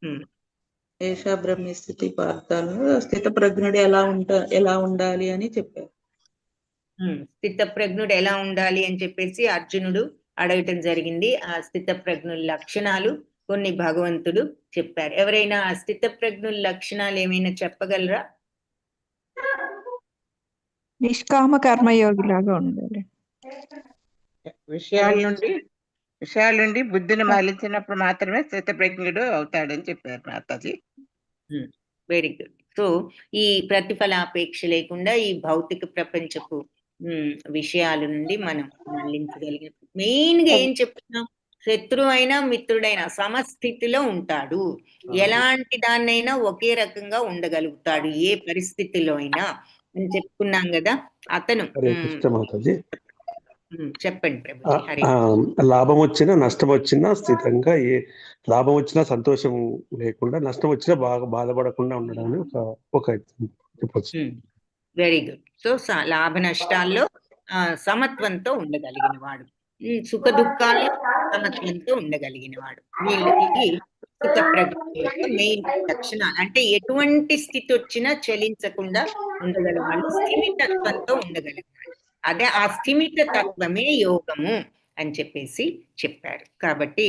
ఏషా బ్రహ్మ స్థితి పార్థాలు స్థితప్రజ్ఞుడు ఎలా ఉండాలి అని చెప్పారు. స్థితప్రజ్ఞుడు ఎలా ఉండాలి అని చెప్పేసి అర్జునుడు అడగటం జరిగింది. ఆ స్థితప్రజ్ఞుల లక్షణాలు కొన్ని భగవంతుడు చెప్పారు. ఎవరైనా ఆ స్థితప్రజ్ఞుల లక్షణాలు ఏమైనా చెప్పగలరా? నిష్కామ కర్మయోగిలాగా ఉండాలి. విషయాల నుండి విషయాలుండి బుద్ధిని మళ్లించినప్పుడు మాత్రమే స్థితప్రజ్ఞుడు అవుతాడని చెప్పారు మాతాజీ. Very good. సో ఈ ప్రతిఫలాపేక్ష లేకుండా ఈ భౌతిక ప్రపంచపు విషయాల నుండి మనం మళ్లించగలిగిన మెయిన్ గా ఏం చెప్తున్నాం, శత్రువు అయినా మిత్రుడైనా సమస్థితిలో ఉంటాడు, ఎలాంటి దాన్నైనా ఒకే రకంగా ఉండగలుగుతాడు ఏ పరిస్థితిలో అయినా అని చెప్పుకున్నాం కదా. అతను హరే కృష్ణ మాతాజీ. చెప్పండి ప్రభుజీ. హరే లాభం వచ్చినా నష్టం వచ్చినా స్థిరంగా, ఏ లాభం వచ్చినా సంతోషం లేకుండా, నష్టం వచ్చినా బాగా బాధపడకుండా ఉండడానికి ఒక చెప్పచ్చు. Very good. సో లాభ నష్టాల్లో సమత్వంతో ఉండగలిగిన వాడు, సుఖ దుఃఖాల్లో సమత్వంతో ఉండగలిగిన వాడు, వీళ్ళకి సుఖ ప్రజ్ఞ యొక్క మెయిన్ లక్షణాలు. అంటే ఎటువంటి స్థితి వచ్చినా చలించకుండా ఉండగల వాళ్ళు, స్థిమితత్వంతో ఉండగలిగినాడు. అదే ఆ స్థిమిత తత్వమే యోగము అని చెప్పేసి చెప్పారు. కాబట్టి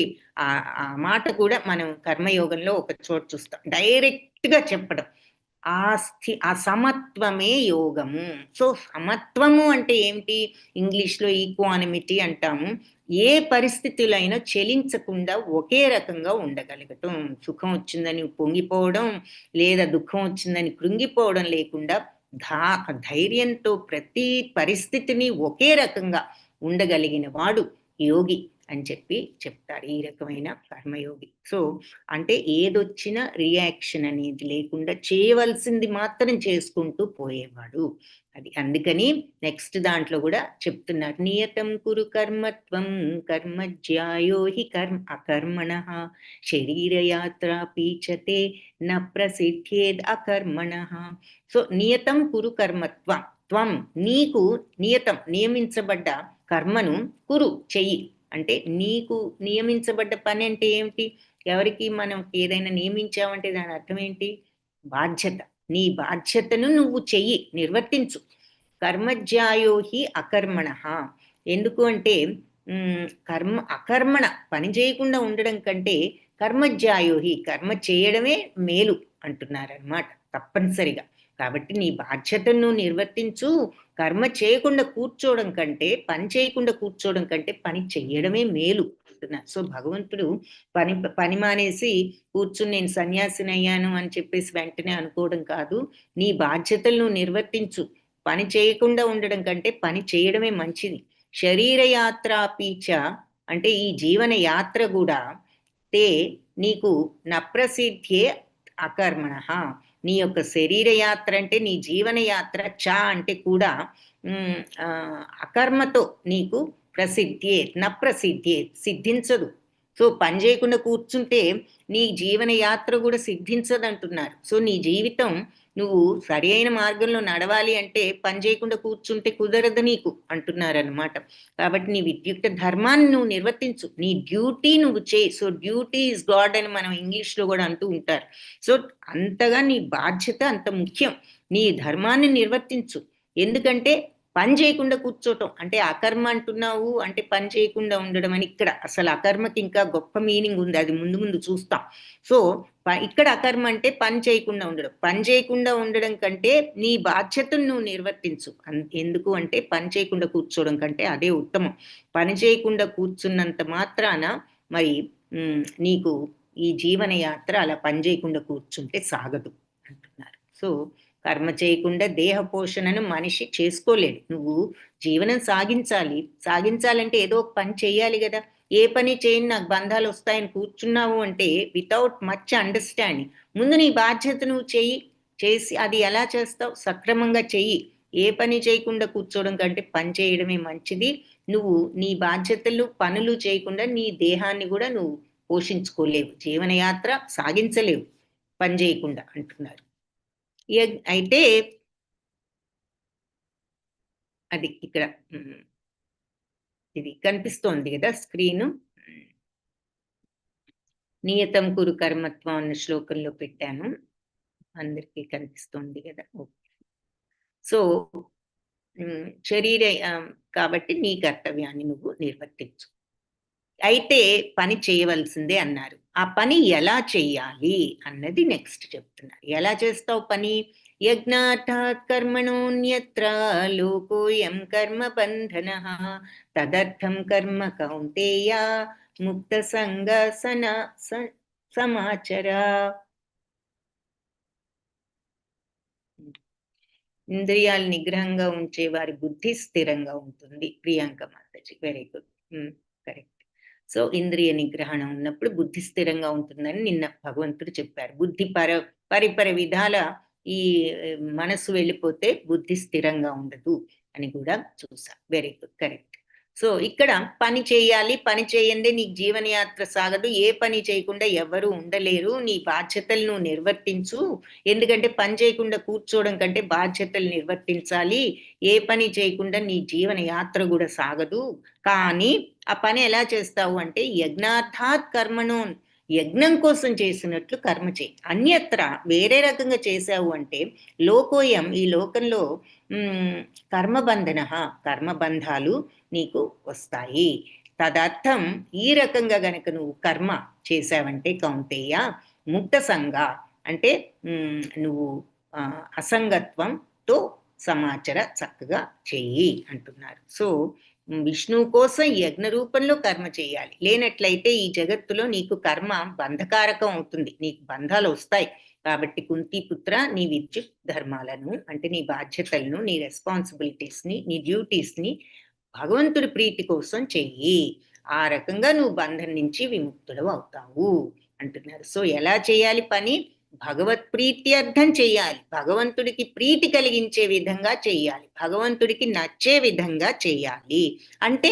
ఆ మాట కూడా మనం కర్మయోగంలో ఒక చోటు చూస్తాం, డైరెక్ట్ గా చెప్పడం ఆ సమత్వమే యోగము. సో సమత్వము అంటే ఏమిటి, ఇంగ్లీష్ లో ఈక్వానిమిటీ అంటాము. ఏ పరిస్థితుల్లో అయినా చెలించకుండా ఒకే రకంగా ఉండగలగటం, సుఖం వచ్చిందని పొంగిపోవడం లేదా దుఃఖం వచ్చిందని కృంగిపోవడం లేకుండా ధైర్యంతో ప్రతి పరిస్థితిని ఒకే రకంగా ఉండగలిగిన వాడు యోగి అని చెప్పి చెప్తారు, ఈ రకమైన కర్మయోగి. సో అంటే ఏదొచ్చినా రియాక్షన్ అనేది లేకుండా చేయవలసింది మాత్రం చేసుకుంటూ పోయేవాడు అది. అందుకని నెక్స్ట్ దాంట్లో కూడా చెప్తున్నారు, నియతం కురు కర్మత్వం కర్మజ్యాయో హి అకర్మణః శరీరయాత్ర పీచతే న ప్రసిద్ధేద్ అకర్మణః. సో నియతం కురు కర్మత్వం, త్వం నీకు నియతం నియమించబడ్డ కర్మను కురు చెయ్యి. అంటే నీకు నియమించబడ్డ పని అంటే ఏమిటి, ఎవరికి మనం ఏదైనా నియమించామంటే దాని అర్థం ఏంటి, బాధ్యత. నీ బాధ్యతను నువ్వు చెయ్యి, నిర్వర్తించు. కర్మజ్యాయోహి అకర్మణః. ఎందుకు అంటే అకర్మణ పని చేయకుండా ఉండడం కంటే కర్మజ్యాయోహి కర్మ చేయడమే మేలు అంటున్నారన్నమాట తప్పనిసరిగా. కాబట్టి నీ బాధ్యతను నువ్వు నిర్వర్తించు, కర్మ చేయకుండా కూర్చోవడం కంటే, పని చేయకుండా కూర్చోవడం కంటే పని చెయ్యడమే మేలు అంటున్నారు. సో భగవంతుడు పని మానేసి కూర్చుని నేను సన్యాసిని అయ్యాను అని చెప్పేసి వెంటనే అనుకోవడం కాదు, నీ బాధ్యతలు నువ్వు నిర్వర్తించు. పని చేయకుండా ఉండడం కంటే పని చేయడమే మంచిది. శరీర యాత్ర పీచ అంటే ఈ జీవన యాత్ర కూడా నీకు నప్రసిద్ధే అకర్మణః. నీ యొక్క శరీర యాత్ర అంటే నీ జీవన యాత్ర, అంటే కూడా అకర్మతో నీకు సిద్ధించదు. సో పని చేయకుండా కూర్చుంటే నీ జీవన యాత్ర కూడా సిద్ధించదు అంటున్నారు. సో నీ జీవితం నువ్వు సరి అయిన మార్గంలో నడవాలి అంటే పని చేయకుండా కూర్చుంటే కుదరదు నీకు అంటున్నారనమాట. కాబట్టి నీ విద్యుక్త ధర్మాన్ని నువ్వు నిర్వర్తించు, నీ డ్యూటీ నువ్వు చేయి. సో డ్యూటీ ఇస్ గాడ్ అని మనం ఇంగ్లీష్లో కూడా అంటూ ఉంటారు. సో అంతగా నీ బాధ్యత అంత ముఖ్యం, నీ ధర్మాన్ని నిర్వర్తించు. ఎందుకంటే పని చేయకుండా కూర్చోటం అంటే అకర్మ అంటున్నావు అంటే పని చేయకుండా ఉండడం అని. ఇక్కడ అసలు అకర్మకి ఇంకా గొప్ప మీనింగ్ ఉంది, అది ముందు ముందు చూస్తాం. సో ఇక్కడ అకర్మ అంటే పని చేయకుండా ఉండడం. పని చేయకుండా ఉండడం కంటే నీ బాధ్యతను నువ్వు నిర్వర్తించు. ఎందుకు అంటే పని చేయకుండా కూర్చోవడం కంటే అదే ఉత్తమం. పని చేయకుండా కూర్చున్నంత మాత్రాన మరి నీకు ఈ జీవన యాత్ర అలా పని చేయకుండా కూర్చుంటే సాగదు అంటున్నారు. సో కర్మ చేయకుండా దేహ పోషణను మనిషి చేసుకోలేడు. నువ్వు జీవనం సాగించాలంటే ఏదో ఒక పని చేయాలి కదా. ఏ పని చేయని నాకు బంధాలు వస్తాయని కూర్చున్నావు అంటే వితౌట్ మచ్ అండర్స్టాండింగ్. ముందు నీ బాధ్యత నువ్వు చేసి అది ఎలా చేస్తావు, సక్రమంగా చెయ్యి. ఏ పని చేయకుండా కూర్చోవడం కంటే పని చేయడమే మంచిది. నువ్వు నీ బాధ్యతలు పనులు చేయకుండా నీ దేహాన్ని కూడా నువ్వు పోషించుకోలేవు, జీవనయాత్ర సాగించలేవు పని చేయకుండా అంటున్నారు. అయితే అది ఇక్కడ ఇది కనిపిస్తోంది కదా స్క్రీను, నియతం కురు కర్మత్వం అన్న శ్లోకంలో పెట్టాను, అందరికీ కనిపిస్తోంది కదా. సో కాబట్టి నీ కర్తవ్యాన్ని నువ్వు నిర్వర్తించు. అయితే పని చేయవలసిందే అన్నారు. ఆ పని ఎలా చెయ్యాలి అన్నది నెక్స్ట్ చెప్తున్నారు. ఎలా చేస్తావు పని, యజ్ఞార్థాత్ కర్మణోన్యత్ర లోకోయం కర్మ బంధనః తదర్థం కర్మ కౌంతేయ ముక్త సంగ సమాచర. ఇంద్రియాల నిగ్రహంగా ఉంచే వారి బుద్ధి స్థిరంగా ఉంటుంది. Priyanka Mataji, very good, correct. So ఇంద్రియ నిగ్రహణ ఉన్నప్పుడు బుద్ధి స్థిరంగా ఉంటుందని నిన్న భగవంతుడు చెప్పారు. బుద్ధి పరిపర విధాల ఈ మనసు వెళ్ళిపోతే బుద్ధి స్థిరంగా ఉండదు అని కూడా చూసా. Very good, correct. సో ఇక్కడ పని చేయాలి, పని చేయందే నీకు జీవనయాత్ర సాగదు. ఏ పని చేయకుండా ఎవరు ఉండలేరు. నీ బాధ్యతలను నిర్వర్తించు. ఎందుకంటే పని చేయకుండా కూర్చోవడం కంటే బాధ్యతలు నిర్వర్తించాలి. ఏ పని చేయకుండా నీ జీవన యాత్ర కూడా సాగదు. కానీ ఆ పని ఎలా చేస్తావు అంటే యజ్ఞార్థాత్ కర్మణోన్, యజ్ఞం కోసం చేసినట్లు కర్మ చేయి. అన్యత్ర వేరే రకంగా చేసావు అంటే లోకోయం, ఈ లోకంలో కర్మబంధన, కర్మబంధాలు నీకు వస్తాయి. తదర్థం ఈ రకంగా గనక నువ్వు కర్మ చేసావంటే కౌంతేయ ముక్త సంగ అంటే నువ్వు అసంగత్వంతో సమాచార చక్కగా చెయ్యి అంటున్నారు. సో విష్ణువు కోసం యజ్ఞ రూపంలో కర్మ చేయాలి. లేనట్లయితే ఈ జగత్తులో నీకు కర్మ బంధకారకం అవుతుంది, నీకు బంధాలు వస్తాయి. కాబట్టి కుంతిపుత్ర, నీ విద్యుత్ ధర్మాలను అంటే నీ బాధ్యతలను, నీ రెస్పాన్సిబిలిటీస్ని, నీ డ్యూటీస్ని భగవంతుడి ప్రీతి కోసం చెయ్యి. ఆ రకంగా నువ్వు బంధం నుంచి విముక్తుడు అవుతావు అంటున్నారు. సో ఎలా చేయాలి పని? భగవత్ ప్రీతి అర్థం చెయ్యాలి, భగవంతుడికి ప్రీతి కలిగించే విధంగా చెయ్యాలి, భగవంతుడికి నచ్చే విధంగా చెయ్యాలి. అంటే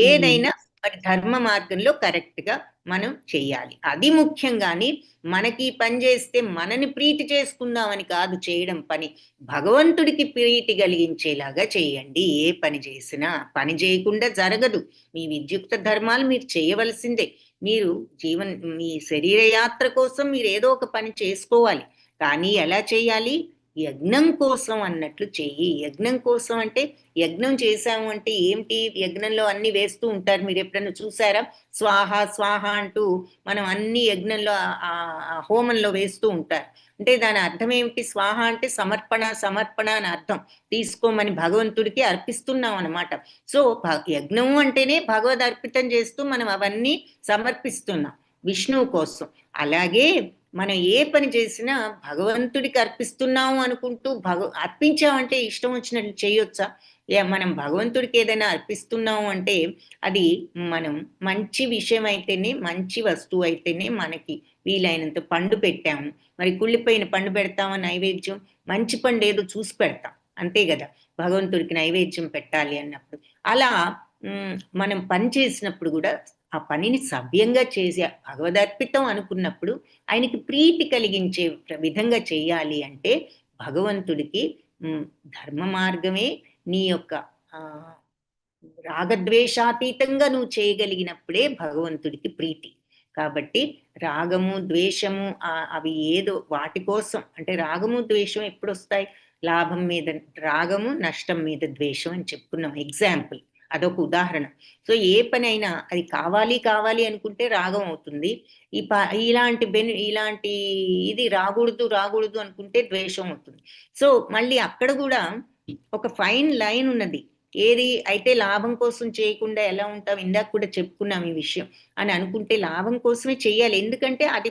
ఏదైనా మరి ధర్మ మార్గంలో కరెక్ట్ గా మనం చెయ్యాలి. అది ముఖ్యంగాని మనకి పని చేస్తే మనని ప్రీతి చేసుకుందామని కాదు చేయడం పని, భగవంతుడికి ప్రీతి కలిగించేలాగా చేయండి. ఏ పని చేసినా పని చేయకుండా జరగదు. మీ విద్యుక్త ధర్మాలు మీరు చేయవలసిందే. మీరు మీ శరీర యాత్ర కోసం మీరు ఏదో ఒక పని చేసుకోవాలి. కానీ ఎలా చేయాలి? యజ్ఞం కోసం అన్నట్లు చెయ్యి. యజ్ఞం కోసం అంటే యజ్ఞం చేశాము అంటే ఏమిటి? యజ్ఞంలో అన్ని వేస్తూ ఉంటారు, మీరు ఎప్పుడైనా చూసారా? స్వాహ స్వాహ అంటూ మనం అన్ని యజ్ఞంలో హోమంలో వేస్తూ ఉంటారు. అంటే దాని అర్థం ఏమిటి? స్వాహ అంటే సమర్పణ, సమర్పణ అని అర్థం. తీసుకోమని భగవంతుడికి అర్పిస్తున్నాం అన్నమాట. సో యజ్ఞం అంటేనే భగవద్ అర్పితం చేస్తూ మనం అవన్నీ సమర్పిస్తున్నాం విష్ణువు కోసం. అలాగే మనం ఏ పని చేసినా భగవంతుడికి అర్పిస్తున్నాము అనుకుంటూ అర్పించామంటే ఇష్టం వచ్చినట్లు చేయొచ్చా? మనం భగవంతుడికి ఏదైనా అర్పిస్తున్నాము అంటే అది మనం మంచి విషయం అయితేనే, మంచి వస్తువు అయితేనే, మనకి వీలైనంత పండు పెట్టాము, మరి కుళ్ళిపోయిన పండు పెడతామా నైవేద్యం? మంచి పండు ఏదో చూసి పెడతాం, అంతే కదా భగవంతుడికి నైవేద్యం పెట్టాలి అన్నప్పుడు. అలా మనం పని చేసినప్పుడు కూడా ఆ పనిని సవ్యంగా చేసి భగవదర్పితం అనుకున్నప్పుడు ఆయనకి ప్రీతి కలిగించే విధంగా చేయాలి. అంటే భగవంతుడికి ధర్మ మార్గమే నీ యొక్క రాగద్వేషాతీతంగా నువ్వు చేయగలిగినప్పుడే భగవంతుడికి ప్రీతి. కాబట్టి రాగము ద్వేషము అవి ఏదో వాటి కోసం, అంటే రాగము ద్వేషం ఎప్పుడు వస్తాయి? లాభం మీద రాగము, నష్టం మీద ద్వేషం అని చెప్పుకున్నాం. ఎగ్జాంపుల్, అదొక ఉదాహరణ. సో ఏ పని అయినా అది కావాలి కావాలి అనుకుంటే రాగం అవుతుంది. ఇలాంటి ఇది రాకూడదు అనుకుంటే ద్వేషం అవుతుంది. సో మళ్ళీ అక్కడ కూడా ఒక ఫైన్ లైన్ ఉన్నది. ఏది అయితే లాభం కోసం చేయకుండా ఎలా ఉంటాం, ఇందాక కూడా చెప్పుకున్నాం ఈ విషయం అని అనుకుంటే లాభం కోసమే చెయ్యాలి. ఎందుకంటే అది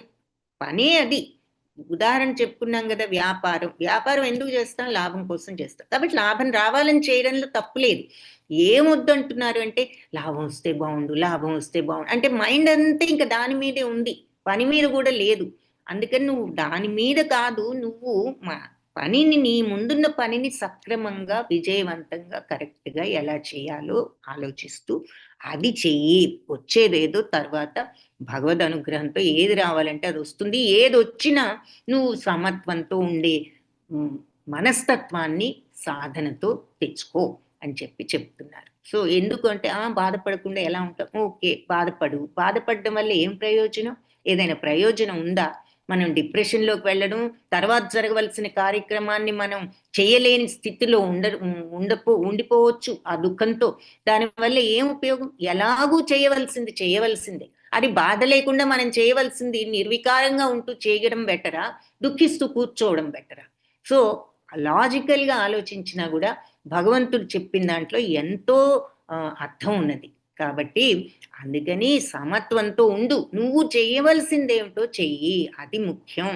పనే, అది ఉదాహరణ చెప్పుకున్నాం కదా. వ్యాపారం ఎందుకు చేస్తాం? లాభం కోసం చేస్తాం. కాబట్టి లాభం రావాలని చేయడంలో తప్పులేదు. ఏమొద్దంటున్నారు అంటే లాభం వస్తే బాగుండు, లాభం వస్తే బాగుండు అంటే మైండ్ అంతా ఇంకా దాని మీదే ఉంది, పని మీద కూడా లేదు. అందుకని నువ్వు దాని మీద కాదు, నువ్వు పనిని, నీ ముందున్న పనిని సక్రమంగా, విజయవంతంగా, కరెక్ట్గా ఎలా చేయాలో ఆలోచిస్తూ అది చెయ్యి. వచ్చేదేదో తర్వాత భగవద్ అనుగ్రహంతో ఏది రావాలంటే అది వస్తుంది. ఏది వచ్చినా నువ్వు సమత్వంతో ఉండే మనస్తత్వాన్ని సాధనతో తెచ్చుకో అని చెప్తున్నారు. సో ఎందుకంటే బాధపడకుండా ఎలా ఉంటాం? ఓకే, బాధపడడం వల్ల ఏం ప్రయోజనం? ఏదైనా ప్రయోజనం ఉందా? మనం డిప్రెషన్లోకి వెళ్ళడం, తర్వాత జరగవలసిన కార్యక్రమాన్ని మనం చేయలేని స్థితిలో ఉండిపోవచ్చు ఆ దుఃఖంతో. దానివల్ల ఏం ఉపయోగం? ఎలాగూ చేయవలసిందే. అది బాధ లేకుండా మనం చేయవలసింది నిర్వికారంగా ఉంటూ చేయడం బెటరా, దుఃఖిస్తూ కూర్చోవడం బెటరా? సో లాజికల్గా ఆలోచించినా కూడా భగవంతుడు చెప్పిన దాంట్లో ఎంతో అర్థం ఉన్నది. కాబట్టి అందుకని సమత్వంతో ఉండు. నువ్వు చేయవలసిందేమిటో చెయ్యి, అది ముఖ్యం.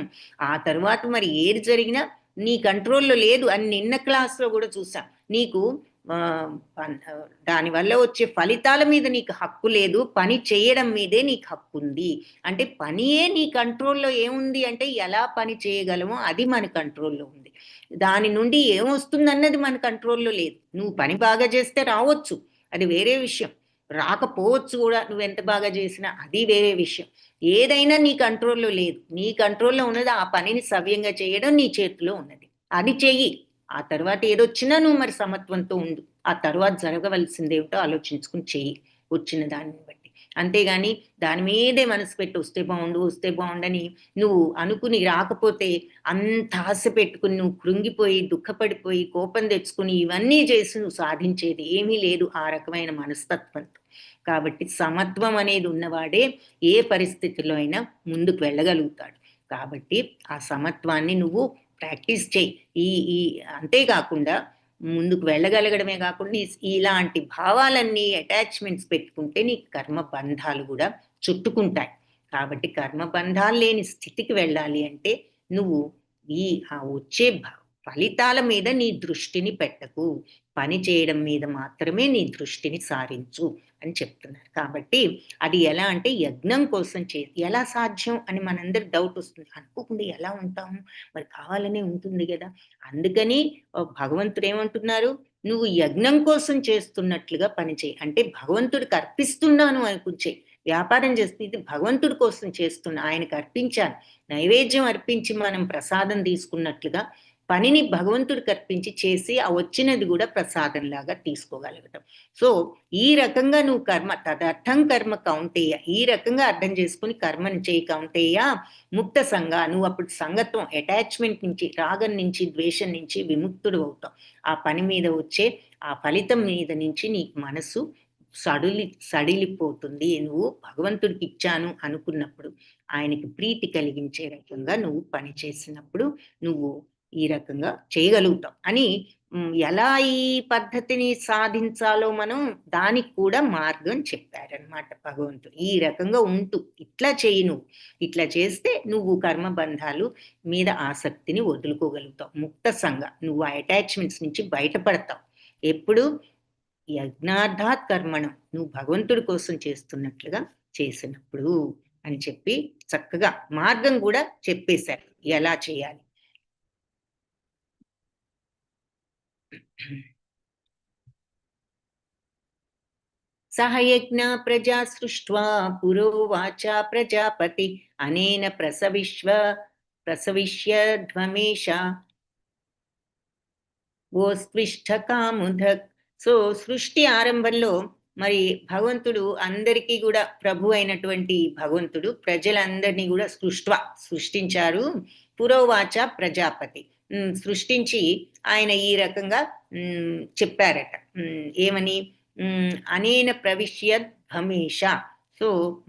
ఆ తర్వాత మరి ఏది జరిగినా నీ కంట్రోల్లో లేదు అని నిన్న క్లాస్లో కూడా చూసాం. నీకు దానివల్ల వచ్చే ఫలితాల మీద నీకు హక్కు లేదు, పని చేయడం మీదే నీకు హక్కు ఉంది. అంటే పనియే నీ కంట్రోల్లో ఏముంది అంటే ఎలా పని చేయగలమో అది మన కంట్రోల్లో ఉంది. దాని నుండి ఏమొస్తుందన్నది మన కంట్రోల్లో లేదు. నువ్వు పని బాగా చేస్తే రావచ్చు, అది వేరే విషయం. రాకపోవచ్చు కూడా, నువ్వు ఎంత బాగా చేసినా అది వేరే విషయం. ఏదైనా నీ కంట్రోల్లో లేదు. నీ కంట్రోల్లో ఉన్నది ఆ పనిని సవ్యంగా చేయడం నీ చేతిలో ఉన్నది, అది చెయ్యి. ఆ తర్వాత ఏదొచ్చినా నువ్వు మరి సమత్వంతో ఉండు. ఆ తర్వాత జరగవలసిందేమిటో ఆలోచించుకుని చెయ్యి వచ్చిన దాన్ని బట్టి. అంతేగాని దాని మీదే మనసు పెట్టి వస్తే బాగుండని నువ్వు అనుకుని రాకపోతే అంత ఆశ పెట్టుకుని నువ్వు కృంగిపోయి దుఃఖపడిపోయి కోపం తెచ్చుకుని ఇవన్నీ చేసి నువ్వు సాధించేది ఏమీ లేదు ఆ రకమైన మనస్తత్వంతో. కాబట్టి సమత్వం అనేది ఉన్నవాడే ఏ పరిస్థితిలో అయినా ముందుకు వెళ్ళగలుగుతాడు. కాబట్టి ఆ సమత్వాన్ని నువ్వు ప్రాక్టీస్ చేయి. ఈ అంతేకాకుండా ముందుకు వెళ్ళగలగడమే కాకుండా ఇలాంటి భావాలన్నీ అటాచ్మెంట్స్ పెట్టుకుంటే నీ కర్మ బంధాలు కూడా చుట్టుకుంటాయి. కాబట్టి కర్మ బంధాలు లేని స్థితికి వెళ్ళాలి అంటే నువ్వు వచ్చే ఫలితాల మీద నీ దృష్టిని పెట్టకు, పని చేయడం మీద మాత్రమే నీ దృష్టిని సారించు అని చెప్తున్నారు. కాబట్టి అది ఎలా అంటే యజ్ఞం కోసం ఎలా సాధ్యం అని మనందరి డౌట్ వస్తుంది. అనుకోకుండా ఎలా ఉంటాము, మరి కావాలనే ఉంటుంది కదా. అందుకని భగవంతుడు ఏమంటున్నారు, నువ్వు యజ్ఞం కోసం చేస్తున్నట్లుగా పనిచేయి. అంటే భగవంతుడికి అర్పిస్తున్నాను అనుకుంచే. వ్యాపారం చేస్తే ఇది భగవంతుడి కోసం చేస్తున్నా, ఆయనకు అర్పించాను. నైవేద్యం అర్పించి మనం ప్రసాదం తీసుకున్నట్లుగా పనిని భగవంతుడికి అర్పించి చేసి ఆ వచ్చినది కూడా ప్రసాదంలాగా తీసుకోగలుగుతాం. సో ఈ రకంగా నువ్వు కర్మ తదర్థం కర్మ కౌంటేయ, ఈ రకంగా అర్థం చేసుకుని కర్మని చేయి కౌంటేయ. ముక్త సంఘ, నువ్వు అప్పుడు సంగత్వం అటాచ్మెంట్ నుంచి, రాగం నుంచి, ద్వేషం నుంచి విముక్తుడు అవుతావు. ఆ పని మీద వచ్చే ఆ ఫలితం మీద నుంచి నీకు మనసు సడిలిపోతుంది. నువ్వు భగవంతుడికి ఇచ్చాను అనుకున్నప్పుడు, ఆయనకి ప్రీతి కలిగించే రకంగా నువ్వు పని చేసినప్పుడు నువ్వు ఈ రకంగా చేయగలుగుతాం అని. ఎలా ఈ పద్ధతిని సాధించాలో మనం దానికి కూడా మార్గం చెప్పారనమాట భగవంతుడు. ఈ రకంగా ఉంటూ ఇట్లా చేయి, నువ్వు ఇట్లా చేస్తే నువ్వు కర్మబంధాలు మీద ఆసక్తిని వదులుకోగలుగుతావు. ముక్త సంఘ, నువ్వు ఆ అటాచ్మెంట్స్ నుంచి బయటపడతావు. ఎప్పుడు యజ్ఞార్థాత్ కర్మణం, నువ్వు భగవంతుడి కోసం చేస్తున్నట్లుగా చేసినప్పుడు అని చెప్పి చక్కగా మార్గం కూడా చెప్పేశారు ఎలా చేయాలి. సహయజ్ఞ ప్రజా సృష్ట్వా పురోవాచ ప్రజాపతి అనేన ప్రసవిష్యధ్వమేష ఓస్విష్ఠ కాముధక్. సో సృష్టి ఆరంభంలో మరి భగవంతుడు అందరికీ కూడా ప్రభు అయినటువంటి భగవంతుడు ప్రజలందరినీ కూడా సృష్టించారు. పురోవాచ ప్రజాపతి, సృష్టించి ఆయన ఈ రకంగా చెప్పారట. ఏమని, అనేన ప్రవిశ్యధ్వమేష. సో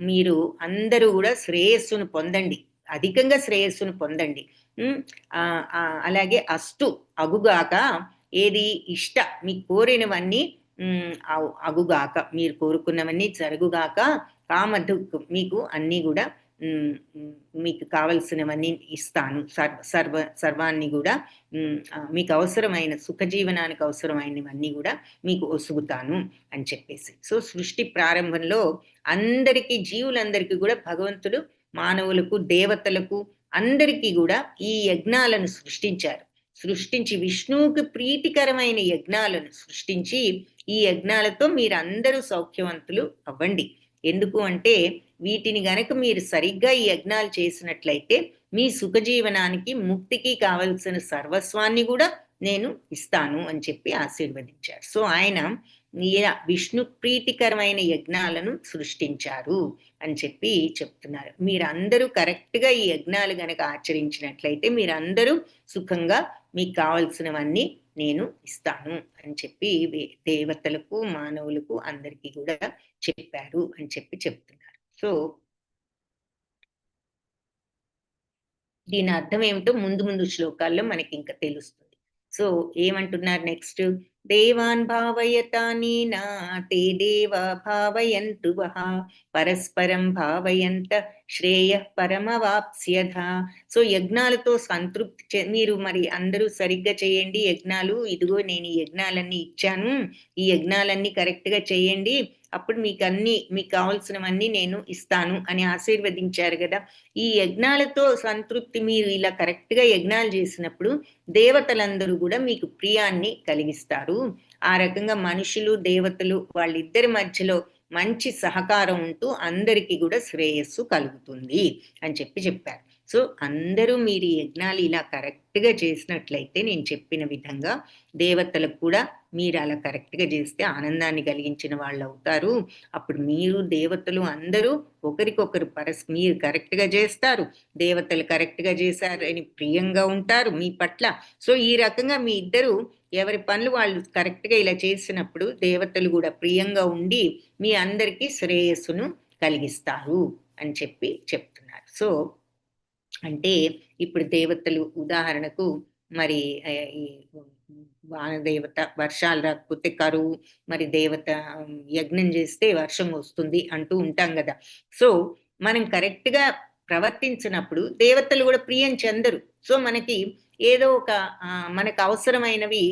మీరు అందరూ కూడా శ్రేయస్సును పొందండి, అధికంగా శ్రేయస్సును పొందండి. అలాగే అస్తు అగుగాక, ఏది ఇష్ట, మీకు కోరినవన్నీ అగుగాక, మీరు కోరుకున్నవన్నీ జరుగుగాక. కామధుక్, మీకు అన్నీ కూడా మీకు కావలసినవన్నీ ఇస్తాను, సర్వాన్ని కూడా మీకు అవసరమైన సుఖజీవనానికి అవసరమైనవన్నీ కూడా మీకు ఒసుగుతాను అని చెప్పేసి. సో సృష్టి ప్రారంభంలో అందరికీ, జీవులందరికీ కూడా భగవంతుడు మానవులకు, దేవతలకు అందరికీ కూడా ఈ యజ్ఞాలను సృష్టించి విష్ణువుకి ప్రీతికరమైన యజ్ఞాలను సృష్టించి, ఈ యజ్ఞాలతో మీరందరూ సౌఖ్యవంతులు అవ్వండి. ఎందుకు అంటే వీటిని గనక మీరు సరిగ్గా ఈ యజ్ఞాలు చేసినట్లయితే మీ సుఖజీవనానికి, ముక్తికి కావలసిన సర్వస్వాన్ని కూడా నేను ఇస్తాను అని చెప్పి ఆశీర్వదించారు. సో ఆయన విష్ణు ప్రీతికరమైన యజ్ఞాలను సృష్టించారు అని చెప్పి చెప్తున్నారు. మీరందరూ కరెక్ట్గా ఈ యజ్ఞాలు గనక ఆచరించినట్లయితే మీరందరూ సుఖంగా, మీకు కావలసినవన్నీ నేను ఇస్తాను అని చెప్పి దేవతలకు, మానవులకు అందరికీ కూడా చెప్పారు అని చెప్పి చెప్తున్నారు. సో దీని అర్థం ఏమిటో ముందు శ్లోకాల్లో మనకి ఇంకా తెలుస్తుంది. సో ఏమంటున్నారు నెక్స్ట్, దేవాన్ భావయతానీనా తే దేవా భావయంతు వః పరస్పరం భావయంత శ్రేయ పరమవాప్స్యథ. సో యజ్ఞాలతో సంతృప్తి మీరు మరి అందరూ సరిగ్గా చేయండి యజ్ఞాలు, ఇదిగో నేను ఈ యజ్ఞాలన్నీ ఇచ్చాను, ఈ యజ్ఞాలన్నీ కరెక్ట్ గా చేయండి, అప్పుడు మీకు కావాల్సినవన్నీ నేను ఇస్తాను అని ఆశీర్వదించారు కదా. ఈ యజ్ఞాలతో సంతృప్తి, మీరు ఇలా కరెక్ట్ గా యజ్ఞాలు చేసినప్పుడు దేవతలందరూ కూడా మీకు ప్రియాన్ని కలిగిస్తారు. ఆ రకంగా మనుషులు దేవతలు వాళ్ళిద్దరి మధ్యలో మంచి సహకారం ఉంటూ అందరికీ కూడా శ్రేయస్సు కలుగుతుంది అని చెప్పారు. సో అందరూ మీరు ఈ యజ్ఞాలు ఇలా కరెక్ట్ గా చేసినట్లయితే నేను చెప్పిన విధంగా దేవతలకు కూడా మీరు అలా కరెక్ట్ గా చేస్తే ఆనందాన్ని కలిగించిన వాళ్ళు అవుతారు. అప్పుడు మీరు దేవతలు అందరూ ఒకరికొకరు మీరు కరెక్ట్ గా చేస్తారు, దేవతలు కరెక్ట్ గా చేశారని ప్రియంగా ఉంటారు మీ పట్ల. సో ఈ రకంగా మీ ఇద్దరు ఎవరి పనులు వాళ్ళు కరెక్ట్ గా ఇలా చేసినప్పుడు దేవతలు కూడా ప్రియంగా ఉండి మీ అందరికీ శ్రేయస్సును కలిగిస్తారు అని చెప్తున్నారు. సో అంటే ఇప్పుడు దేవతలు ఉదాహరణకు మరి ఈ వానదేవత వర్షాలు రాకపోతే కరువు, మరి దేవత యజ్ఞం చేస్తే వర్షం వస్తుంది అంటూ ఉంటాం కదా. సో మనం కరెక్ట్ గా ప్రవర్తించినప్పుడు దేవతలు కూడా ప్రియం చెందరు. సో మనకి ఏదో ఒక మనకు అవసరమైనవి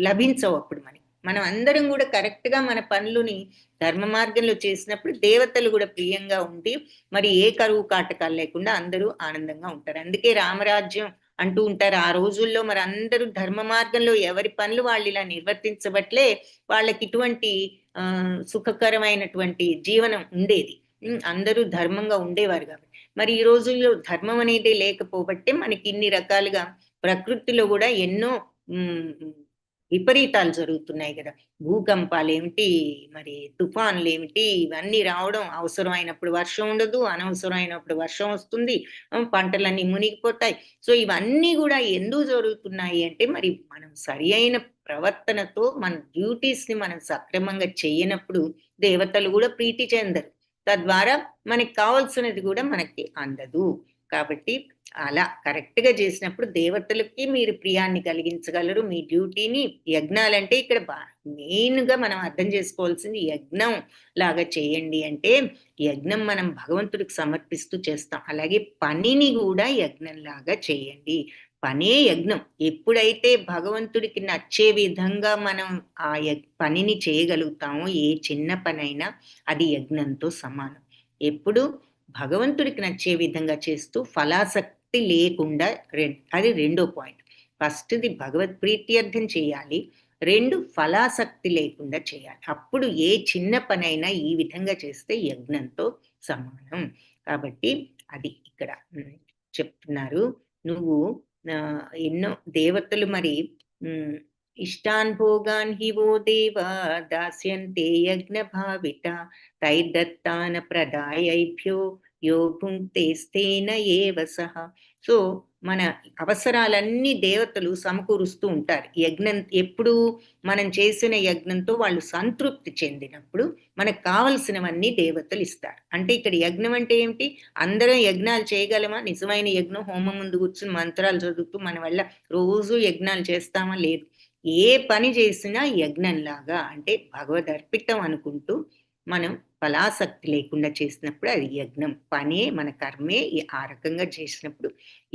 లభించవు. అప్పుడు మనం అందరం కూడా కరెక్ట్ గా మన పనులని ధర్మ మార్గంలో చేసినప్పుడు దేవతలు కూడా ప్రియంగా ఉండి మరి ఏ కరువు కాటకాలు లేకుండా అందరూ ఆనందంగా ఉంటారు. అందుకే రామరాజ్యం అంటూ ఉంటారు. ఆ రోజుల్లో మరి అందరూ ధర్మ మార్గంలో ఎవరి పనులు వాళ్ళు ఇలా నిర్వర్తించబట్లే వాళ్ళకి ఇటువంటి సుఖకరమైనటువంటి జీవనం ఉండేది. అందరూ ధర్మంగా ఉండేవారు కాబట్టి. మరి ఈ రోజుల్లో ధర్మం అనేది లేకపోబట్టే మనకి ఇన్ని రకాలుగా ప్రకృతిలో కూడా ఎన్నో విపరీతాలు జరుగుతున్నాయి కదా. భూకంపాలు ఏమిటి, మరి తుఫాన్లు ఏమిటి, ఇవన్నీ రావడం, అవసరమైనప్పుడు వర్షం ఉండదు, అనవసరమైనప్పుడు వర్షం వస్తుంది, పంటలన్నీ మునిగిపోతాయి. సో ఇవన్నీ కూడా ఎందుకు జరుగుతున్నాయి అంటే మరి మనం సరి అయిన ప్రవర్తనతో మన డ్యూటీస్ ని మనం సక్రమంగా చేయనప్పుడు దేవతలు కూడా ప్రీతి చెందరు, తద్వారా మనకి కావాల్సినది కూడా మనకి అందదు. కాబట్టి అలా కరెక్ట్ గా చేసినప్పుడు దేవతలకి మీరు ప్రియాన్ని కలిగించగలరు. మీ డ్యూటీని యజ్ఞాలంటే ఇక్కడ మెయిన్ గా మనం అర్థం చేసుకోవాల్సింది యజ్ఞం లాగా చేయండి అంటే యజ్ఞం మనం భగవంతుడికి సమర్పిస్తూ చేస్తాం. అలాగే పనిని కూడా యజ్ఞం లాగా చేయండి. పనే యజ్ఞం. ఎప్పుడైతే భగవంతుడికి నచ్చే విధంగా మనం ఆ పనిని చేయగలుగుతామో ఏ చిన్న పనైనా అది యజ్ఞంతో సమానం. ఎప్పుడు భగవంతుడికి నచ్చే విధంగా చేస్తూ ఫలాసక్తి లేకుండా, అది రెండో పాయింట్. ఫస్ట్ది భగవత్ ప్రీత్యర్థం చేయాలి, రెండు ఫలాసక్తి లేకుండా చేయాలి. అప్పుడు ఏ చిన్న పనైనా ఈ విధంగా చేస్తే యజ్ఞంతో సమానం. కాబట్టి అది ఇక్కడ చెప్తున్నారు. నువ్వు ఎన్నో దేవతలు మరి ఇష్టాన్ భోగాన్ హి వో దేవా దాస్యంతే యజ్ఞ భావిత తైర్దత్తాన ప్రదాయైభ్యో యో భుంక్తేస్తేన ఏవ సహ. సో మన అవసరాలన్నీ దేవతలు సమకూరుస్తూ ఉంటారు. యజ్ఞం ఎప్పుడు మనం చేసిన యజ్ఞంతో వాళ్ళు సంతృప్తి చెందినప్పుడు మనకు కావలసినవన్నీ దేవతలు ఇస్తారు. అంటే ఇక్కడ యజ్ఞం అంటే ఏమిటి? అందరం యజ్ఞాలు చేయగలమా? నిజమైన యజ్ఞం హోమం ముందు కూర్చుని మంత్రాలు చదువుతూ మన వల్ల రోజు యజ్ఞాలు చేస్తామా? లేదు. ఏ పని చేసినా యజ్ఞంలాగా అంటే భగవదర్పితం అనుకుంటూ మనం ఫలాసక్తి లేకుండా చేసినప్పుడు అది యజ్ఞం. పనే మన కర్మే. ఆ రకంగా చేసినప్పుడు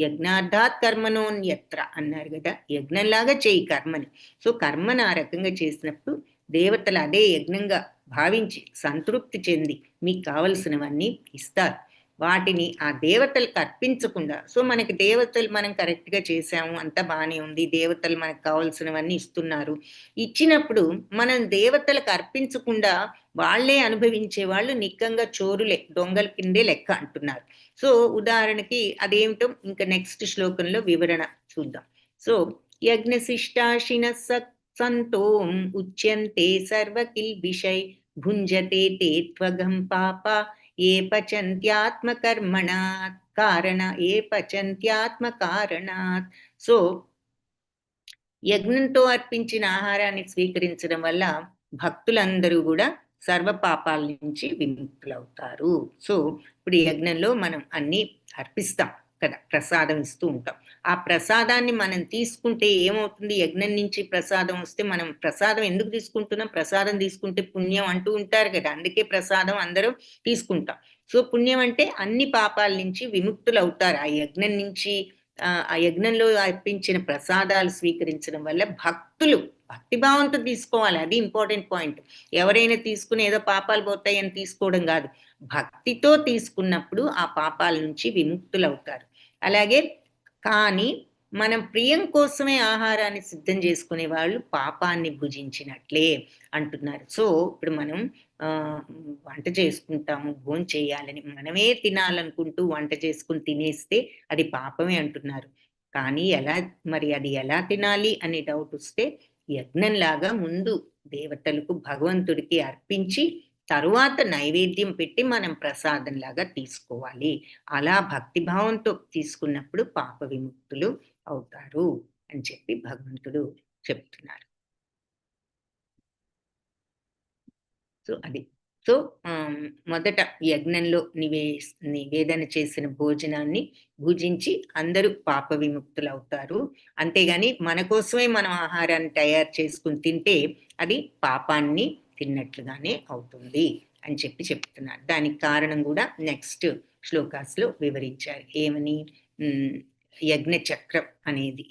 యజ్ఞార్థాత్ కర్మణోన్యత్ర అన్నారు కదా, యజ్ఞంలాగా చేయి కర్మని. సో కర్మను ఆ రకంగా చేసినప్పుడు దేవతలు అదే యజ్ఞంగా భావించి సంతృప్తి చెంది మీకు కావలసినవన్నీ ఇస్తారు. వాటిని ఆ దేవతలకు అర్పించకుండా, సో మనకి దేవతలు మనం కరెక్ట్ గా చేసాము, అంతా బాగానే ఉంది, దేవతలు మనకు కావాల్సినవన్నీ ఇస్తున్నారు, ఇచ్చినప్పుడు మనం దేవతలకు అర్పించకుండా వాళ్లే అనుభవించే వాళ్ళు నిక్కంగా చోరులే, దొంగల కిందే లెక్క అంటున్నారు. సో ఉదాహరణకి అదేమిటో ఇంకా నెక్స్ట్ శ్లోకంలో వివరణ చూద్దాం. సో యజ్ఞశిష్టాశిన సంతోం ఉచ్యంతే సర్వకిల్బిషై భుంజతే తే త్వగం పాప ఏ పచంత్యాత్మ కర్మణాత్ కారణాత్. సో యజ్ఞంతో అర్పించిన ఆహారాన్ని స్వీకరించడం వల్ల భక్తులందరూ కూడా సర్వ పాపాల నుంచి విముక్తులవుతారు. సో ఇప్పుడు యజ్ఞంలో మనం అన్ని అర్పిస్తాం కదా, ప్రసాదం ఇస్తూ ఉంటాం. ఆ ప్రసాదాన్ని మనం తీసుకుంటే ఏమవుతుంది, యజ్ఞం నుంచి ప్రసాదం వస్తే మనం ప్రసాదం ఎందుకు తీసుకుంటున్నాం, ప్రసాదం తీసుకుంటే పుణ్యం అంటూ ఉంటారు కదా, అందుకే ప్రసాదం అందరూ తీసుకుంటాం. సో పుణ్యం అంటే అన్ని పాపాల నుంచి విముక్తులు అవుతారు ఆ యజ్ఞం నుంచి. ఆ యజ్ఞంలో అర్పించిన ప్రసాదాలు స్వీకరించడం వల్ల భక్తులు భక్తిభావంతో తీసుకోవాలి, అది ఇంపార్టెంట్ పాయింట్. ఎవరైనా తీసుకుని ఏదో పాపాలు పోతాయని తీసుకోవడం కాదు, భక్తితో తీసుకున్నప్పుడు ఆ పాపాల నుంచి విముక్తులు అవుతారు. అలాగే కానీ మనం ప్రియం కోసమే ఆహారాన్ని సిద్ధం చేసుకునే వాళ్ళు పాపాన్ని భుజించినట్లే అంటున్నారు. సో ఇప్పుడు మనం వంట చేసుకుంటాము, భోజనం చేయాలని మనమే తినాలనుకుంటూ వంట చేసుకుని తినేస్తే అది పాపమే అంటున్నారు. కానీ మరి అది ఎలా తినాలి అనే డౌట్ వస్తే యజ్ఞంలాగా ముందు దేవతలకు భగవంతుడికి అర్పించి తరువాత నైవేద్యం పెట్టి మనం ప్రసాదంలాగా తీసుకోవాలి. అలా భక్తిభావంతో తీసుకున్నప్పుడు పాప విముక్తులు అవుతారు అని చెప్పి భగవంతుడు చెప్తున్నారు. సో అది. సో మొదట యజ్ఞంలో నివేదన చేసిన భోజనాన్ని భుజించి అందరూ పాప విముక్తులు అవుతారు. అంతేగాని మన కోసమే మనం ఆహారాన్ని తయారు చేసుకుని తింటే అది పాపాన్ని తిన్నట్లుగానే అవుతుంది అని చెప్పి చెప్తున్నారు. దానికి కారణం కూడా నెక్స్ట్ శ్లోకాస్లో వివరించారు. ఏమని, యజ్ఞ చక్రం అనేది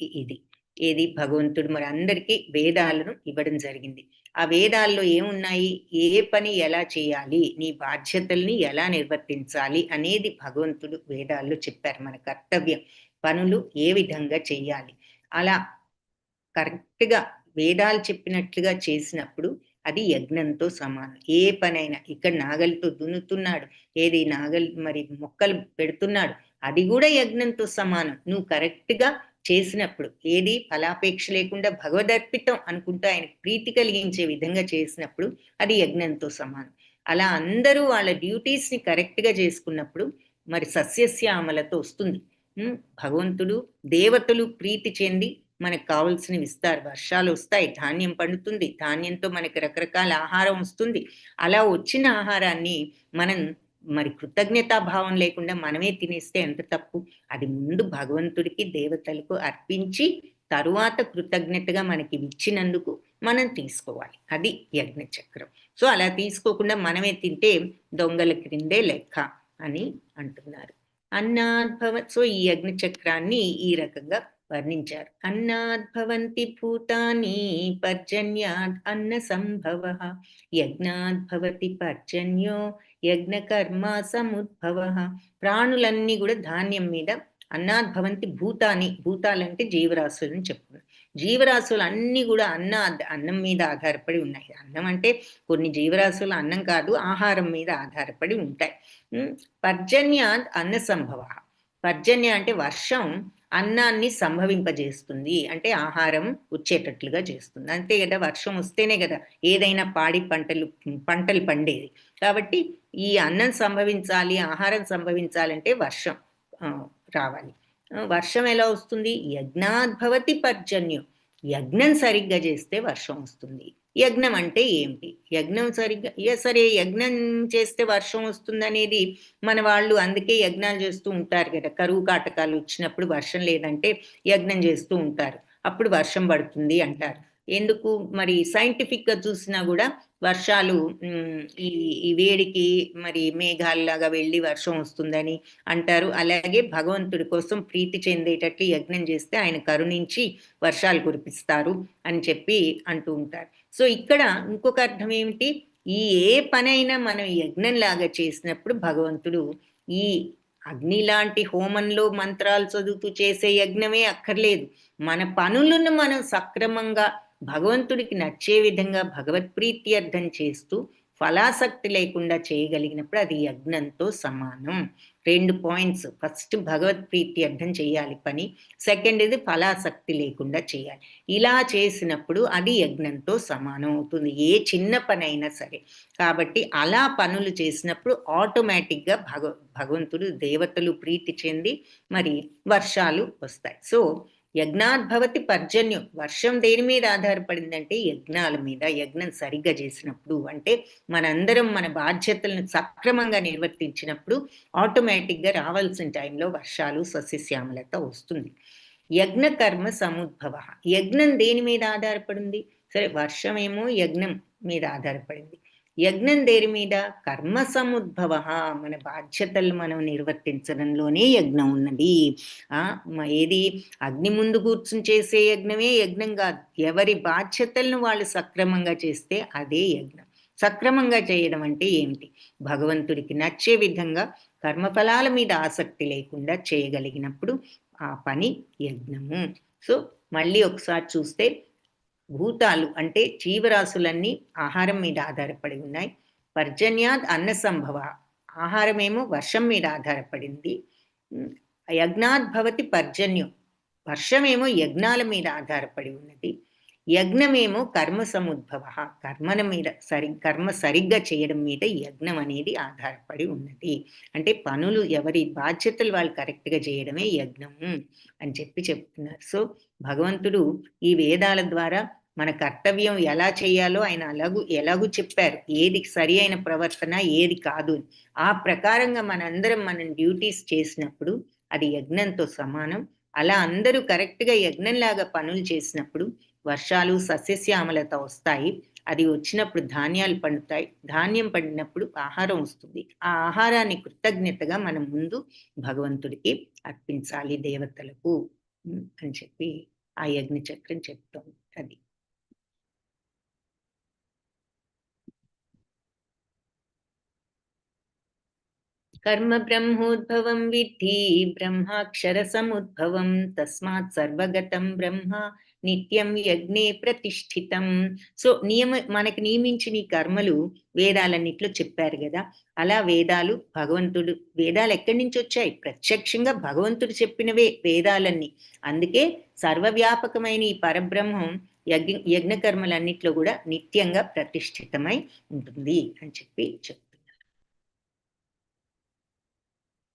ఏది భగవంతుడు మరి అందరికీ వేదాలను ఇవ్వడం జరిగింది. ఆ వేదాల్లో ఏమున్నాయి, ఏ పని ఎలా చేయాలి, నీ బాధ్యతల్ని ఎలా నిర్వర్తించాలి అనేది భగవంతుడు వేదాల్లో చెప్పారు. మన కర్తవ్యం, పనులు ఏ విధంగా చేయాలి. అలా కరెక్ట్గా వేదాలు చెప్పినట్లుగా చేసినప్పుడు అది యజ్ఞంతో సమానం. ఏ పనైనా, ఇక్కడ నాగలితో దున్నుతున్నాడు, ఏది నాగలి మరి మొక్కలు పెడుతున్నాడు, అది కూడా యజ్ఞంతో సమానం. నువ్వు కరెక్ట్గా చేసినప్పుడు, ఏది ఫలాపేక్ష లేకుండా భగవదర్పితం అనుకుంటూ ఆయన ప్రీతి కలిగించే విధంగా చేసినప్పుడు అది యజ్ఞంతో సమానం. అలా అందరూ వాళ్ళ డ్యూటీస్ని కరెక్ట్గా చేసుకున్నప్పుడు మరి సస్యశ్యామలతో వస్తుంది. భగవంతుడు దేవతలు ప్రీతి చెంది మనకు కావలసినవి ఇస్తారు, వర్షాలు వస్తాయి, ధాన్యం పండుతుంది, ధాన్యంతో మనకి రకరకాల ఆహారం వస్తుంది. అలా వచ్చిన ఆహారాన్ని మనం మరి కృతజ్ఞతాభావం లేకుండా మనమే తినేస్తే ఎంత తప్పు. అది ముందు భగవంతుడికి దేవతలకు అర్పించి తరువాత కృతజ్ఞతగా మనకి ఇచ్చినందుకు మనం తీసుకోవాలి. అది యజ్ఞ చక్రం. సో అలా తీసుకోకుండా మనమే తింటే దొంగల క్రిందే లెక్క అని అంటున్నారు. అన్నాద్భవ. సో ఈ యజ్ఞ చక్రాన్ని ఈ రకంగా వర్ణించారు. అన్నాద్భవంతి భూతాని పర్జన్యాద్ అన్న సంభవ, యజ్ఞాద్భవతి పర్జన్యో యజ్ఞకర్మ సముద్భవ. ప్రాణులన్నీ కూడా ధాన్యం మీద, అన్నాద్భవంతి భూతాని, భూతాలంటే జీవరాశులని చెప్పుకున్నాం. జీవరాశులు అన్నీ కూడా అన్నం మీద ఆధారపడి ఉన్నాయి. అన్నం అంటే కొన్ని జీవరాశులు అన్నం కాదు, ఆహారం మీద ఆధారపడి ఉంటాయి. పర్జన్యాద్ అన్న సంభవ. పర్జన్య అంటే వర్షం అన్నాన్ని సంభవింపజేస్తుంది, అంటే ఆహారం వచ్చేటట్లుగా చేస్తుంది. అంతే కదా, వర్షం వస్తేనే కదా ఏదైనా పాడి పంటలు పండేది. కాబట్టి ఈ అన్నం సంభవించాలి, ఆహారం సంభవించాలంటే వర్షం రావాలి. వర్షం ఎలా వస్తుంది, యజ్ఞాద్భవతి పర్జన్యం. యజ్ఞం సరిగ్గా చేస్తే వర్షం వస్తుంది. యజ్ఞం అంటే ఏమిటి, యజ్ఞం సరిగ్గా సరే యజ్ఞం చేస్తే వర్షం వస్తుంది అనేది మన వాళ్ళు అందుకే యజ్ఞాలు చేస్తూ ఉంటారు కదా. కరువు కాటకాలు వచ్చినప్పుడు వర్షం లేదంటే యజ్ఞం చేస్తూ ఉంటారు, అప్పుడు వర్షం పడుతుంది అంటారు. ఎందుకు మరి సైంటిఫిక్గా చూసినా కూడా వర్షాలు ఈ వేడికి మరి మేఘాల్లాగా వెళ్ళి వర్షం వస్తుందని అంటారు. అలాగే భగవంతుడి కోసం ప్రీతి చెందేటట్లు యజ్ఞం చేస్తే ఆయన కరుణించి వర్షాలు కురిపిస్తారు అని చెప్పి అంటూ ఉంటారు. సో ఇక్కడ ఇంకొక అర్థం ఏమిటి, ఈ ఏ పనైనా మనం యజ్ఞంలాగా చేసినప్పుడు భగవంతుడు ఈ అగ్ని లాంటి హోమంలో మంత్రాలు చదువుతూ చేసే యజ్ఞమే అక్కర్లేదు, మన పనులను మనం సక్రమంగా భగవంతుడికి నచ్చే విధంగా భగవత్ప్రీతి అర్థం చేస్తూ ఫలాసక్తి లేకుండా చేయగలిగినప్పుడు అది యజ్ఞంతో సమానం. 2 పాయింట్స్. ఫస్ట్ భగవత్ప్రీతి అర్థం చేయాలి పని, సెకండ్ ఇది ఫలాసక్తి లేకుండా చేయాలి. ఇలా చేసినప్పుడు అది యజ్ఞంతో సమానం అవుతుంది, ఏ చిన్న పని అయినా సరే. కాబట్టి అలా పనులు చేసినప్పుడు ఆటోమేటిక్గా భగవంతుడు దేవతలు ప్రీతి చెంది మరి వర్షాలు వస్తాయి. సో యజ్ఞాద్భవతి పర్జన్యం. వర్షం దేని మీద ఆధారపడిందంటే యజ్ఞాల మీద. యజ్ఞం సరిగ్గా చేసినప్పుడు, అంటే మనందరం మన బాధ్యతలను సక్రమంగా నిర్వర్తించినప్పుడు ఆటోమేటిక్గా రావాల్సిన టైంలో వర్షాలు, సస్యశ్యామలత వస్తుంది. యజ్ఞ కర్మ సముద్భవ. యజ్ఞం దేని మీద ఆధారపడింది? సరే, వర్షమేమో యజ్ఞం మీద ఆధారపడింది. యజ్ఞం దేని మీద? కర్మ సముద్భవ. మన బాధ్యతలు మనం నిర్వర్తించడంలోనే యజ్ఞం ఉన్నది. ఏది? అగ్ని ముందు కూర్చుని చేసే యజ్ఞమే యజ్ఞం కాదు. ఎవరి బాధ్యతలను వాళ్ళు సక్రమంగా చేస్తే అదే యజ్ఞం. సక్రమంగా చేయడం అంటే ఏమిటి? భగవంతుడికి నచ్చే విధంగా కర్మఫలాల మీద ఆసక్తి లేకుండా చేయగలిగినప్పుడు ఆ పని యజ్ఞము. సో మళ్ళీ ఒకసారి చూస్తే భూతాలు అంటే జీవరాశులన్నీ ఆహారం మీద ఆధారపడి ఉన్నాయి. పర్జన్యాద్ అన్న సంభవ. ఆహారమేమో వర్షం మీద ఆధారపడింది. యజ్ఞాద్ భవతి పర్జన్యం. వర్షమేమో యజ్ఞాల మీద ఆధారపడి ఉన్నది. యజ్ఞమేమో కర్మ సముద్భవ. కర్మ సరిగ్గా చేయడం మీద యజ్ఞం అనేది ఆధారపడి ఉన్నది. అంటే పనులు ఎవరి బాధ్యతలు వాళ్ళు కరెక్ట్గా చేయడమే యజ్ఞము అని చెప్తున్నారు. సో భగవంతుడు ఈ వేదాల ద్వారా మన కర్తవ్యం ఎలా చేయాలో ఆయన ఎలాగూ చెప్పారు. ఏది సరి అయిన ప్రవర్తన, ఏది కాదు. ఆ ప్రకారంగా మనం డ్యూటీస్ చేసినప్పుడు అది యజ్ఞంతో సమానం. అలా అందరూ కరెక్ట్గా యజ్ఞంలాగా పనులు చేసినప్పుడు వర్షాలు, సస్యశ్యామలత వస్తాయి. అది వచ్చినప్పుడు ధాన్యాలు పండుతాయి. ధాన్యం పండినప్పుడు ఆహారం వస్తుంది. ఆ ఆహారాన్ని కృతజ్ఞతగా మనం ముందు భగవంతుడికి అర్పించాలి, దేవతలకు అని చెప్పి ఆ యజ్ఞ చక్రం చెప్తాం. అది కర్మ బ్రహ్మోద్భవం విద్ధి బ్రహ్మాక్షర సముద్భవం తస్మాత్ సర్వగతం బ్రహ్మ నిత్యం యజ్ఞే ప్రతిష్ఠితం. సో మనకి నియమించిన ఈ కర్మలు వేదాలన్నిట్లో చెప్పారు కదా. అలా వేదాలు ఎక్కడి నుంచి వచ్చాయి? ప్రత్యక్షంగా భగవంతుడు చెప్పినవే వేదాలన్నీ. అందుకే సర్వవ్యాపకమైన ఈ పరబ్రహ్మం యజ్ఞకర్మలన్నిట్లో కూడా నిత్యంగా ప్రతిష్ఠితమై ఉంటుంది అని చెప్పి చెప్తున్నారు.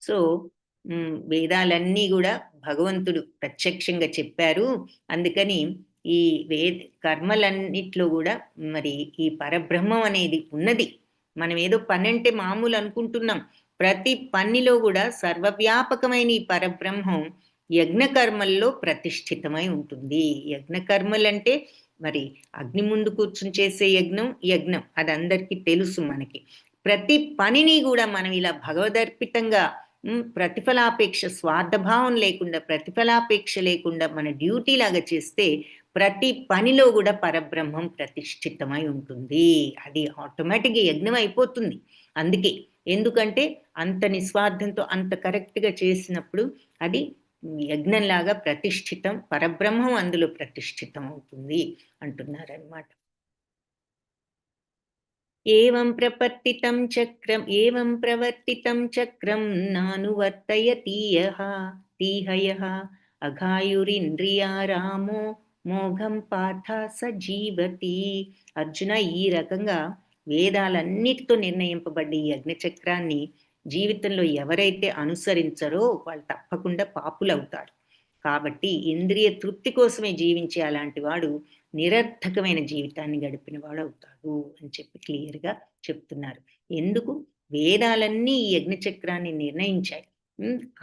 సో వేదాలన్నీ కూడా భగవంతుడు ప్రత్యక్షంగా చెప్పారు. అందుకని ఈ కర్మలన్నిట్లో కూడా మరి ఈ పరబ్రహ్మం అనేది ఉన్నది. మనం ఏదో పని అంటే మామూలు అనుకుంటున్నాం. ప్రతి పనిలో కూడా సర్వవ్యాపకమైన ఈ పరబ్రహ్మం యజ్ఞకర్మల్లో ప్రతిష్ఠితమై ఉంటుంది. యజ్ఞకర్మలంటే మరి అగ్ని ముందు కూర్చుని చేసే యజ్ఞం అది అందరికీ తెలుసు. మనకి ప్రతి పనిని కూడా మనం ఇలా భగవదర్పితంగా ప్రతిఫలాపేక్ష, స్వార్థభావం లేకుండా, ప్రతిఫలాపేక్ష లేకుండా మన డ్యూటీ లాగా చేస్తే ప్రతి పనిలో కూడా పరబ్రహ్మం ప్రతిష్ఠితమై ఉంటుంది. అది ఆటోమేటిక్గా యజ్ఞం అయిపోతుంది. అందుకే ఎందుకంటే అంత నిస్వార్థంతో అంత కరెక్ట్గా చేసినప్పుడు అది యజ్ఞంలాగా ప్రతిష్ఠితం, పరబ్రహ్మం అందులో ప్రతిష్ఠితం అవుతుంది అంటున్నారన్నమాట. ఏవం ప్రవర్తితం చక్రం నానువర్తయతీహయః అఘాయురింద్రియారామో మోఘం పార్థ సజీవతి. అర్జున, ఈ రకంగా వేదాలన్నిటితో నిర్ణయింపబడ్డ ఈ యజ్ఞచక్రాన్ని జీవితంలో ఎవరైతే అనుసరించరో వాళ్ళు తప్పకుండా పాపులవుతారు. కాబట్టి ఇంద్రియ తృప్తి కోసమే జీవించే అలాంటి వాడు నిరర్థకమైన జీవితాన్ని గడిపిన వాడు అవుతాడు అని చెప్పి క్లియర్గా చెప్తున్నారు. ఎందుకు? వేదాలన్నీ ఈ యజ్ఞచక్రాన్ని నిర్ణయించాయి.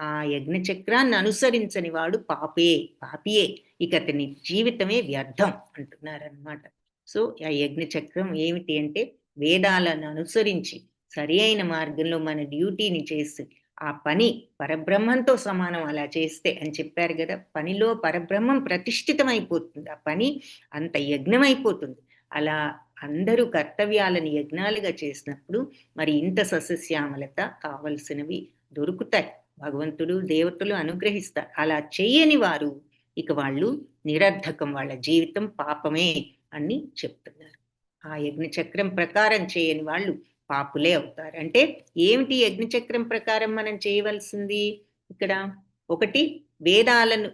ఆ యజ్ఞచక్రాన్ని అనుసరించని వాడు పాపియే, ఇక అతని జీవితమే వ్యర్థం అంటున్నారన్నమాట. సో ఆ యజ్ఞచక్రం ఏమిటి అంటే వేదాలను అనుసరించి సరి అయిన మార్గంలో మన డ్యూటీని చేసి ఆ పని పరబ్రహ్మంతో సమానం అలా చేస్తే అని చెప్పారు కదా. పనిలో పరబ్రహ్మం ప్రతిష్ఠితమైపోతుంది. ఆ పని అంత యజ్ఞమైపోతుంది. అలా అందరూ కర్తవ్యాలను యజ్ఞాలుగా చేసినప్పుడు మరి ఇంత సస్యశ్యామలత కావలసినవి దొరుకుతాయి. భగవంతుడు, దేవతలు అనుగ్రహిస్తారు. అలా చెయ్యని వారు ఇక వాళ్ళు నిరర్థకం, వాళ్ళ జీవితం పాపమే అని చెప్తున్నారు. ఆ యజ్ఞచక్రం ప్రకారం చేయని వాళ్ళు పాపులే అవుతారు. అంటే ఏమిటి యజ్ఞచక్రం ప్రకారం మనం చేయవలసింది? ఇక్కడ ఒకటి, వేదాలను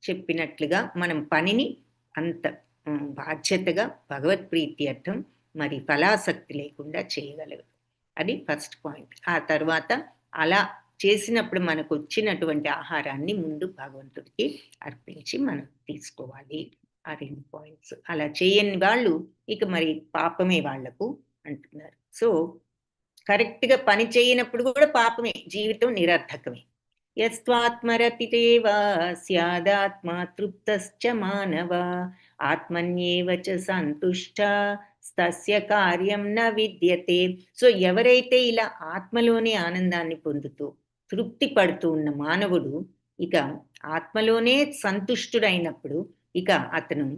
చెప్పినట్లుగా మనం పనిని అంత బాధ్యతగా భగవత్ప్రీతి అర్థం మరి ఫలాసక్తి లేకుండా చేయగలరు. అది ఫస్ట్ పాయింట్. ఆ తర్వాత అలా చేసినప్పుడు మనకు వచ్చినటువంటి ఆహారాన్ని ముందు భగవంతుడికి అర్పించి మనం తీసుకోవాలి. ఆ 2 పాయింట్స్. అలా చేయని వాళ్ళు ఇక మరి పాపమే వాళ్లకు అంటున్నారు. సో కరెక్ట్‌గా పని చేయనప్పుడు కూడా పాపమే, జీవితం నిరర్థకమే. యస్త్వాత్మరతిరేవ స్యాదాత్మా తృప్తశ్చ మానవ ఆత్మన్యేవ చ సంతుష్ట తస్య కార్యం న విద్యతే. సో ఎవరైతే ఇలా ఆత్మలోనే ఆనందాన్ని పొందుతూ తృప్తి పడుతూ ఉన్న మానవుడు ఇక ఆత్మలోనే సంతుష్టుడైనప్పుడు ఇక అతను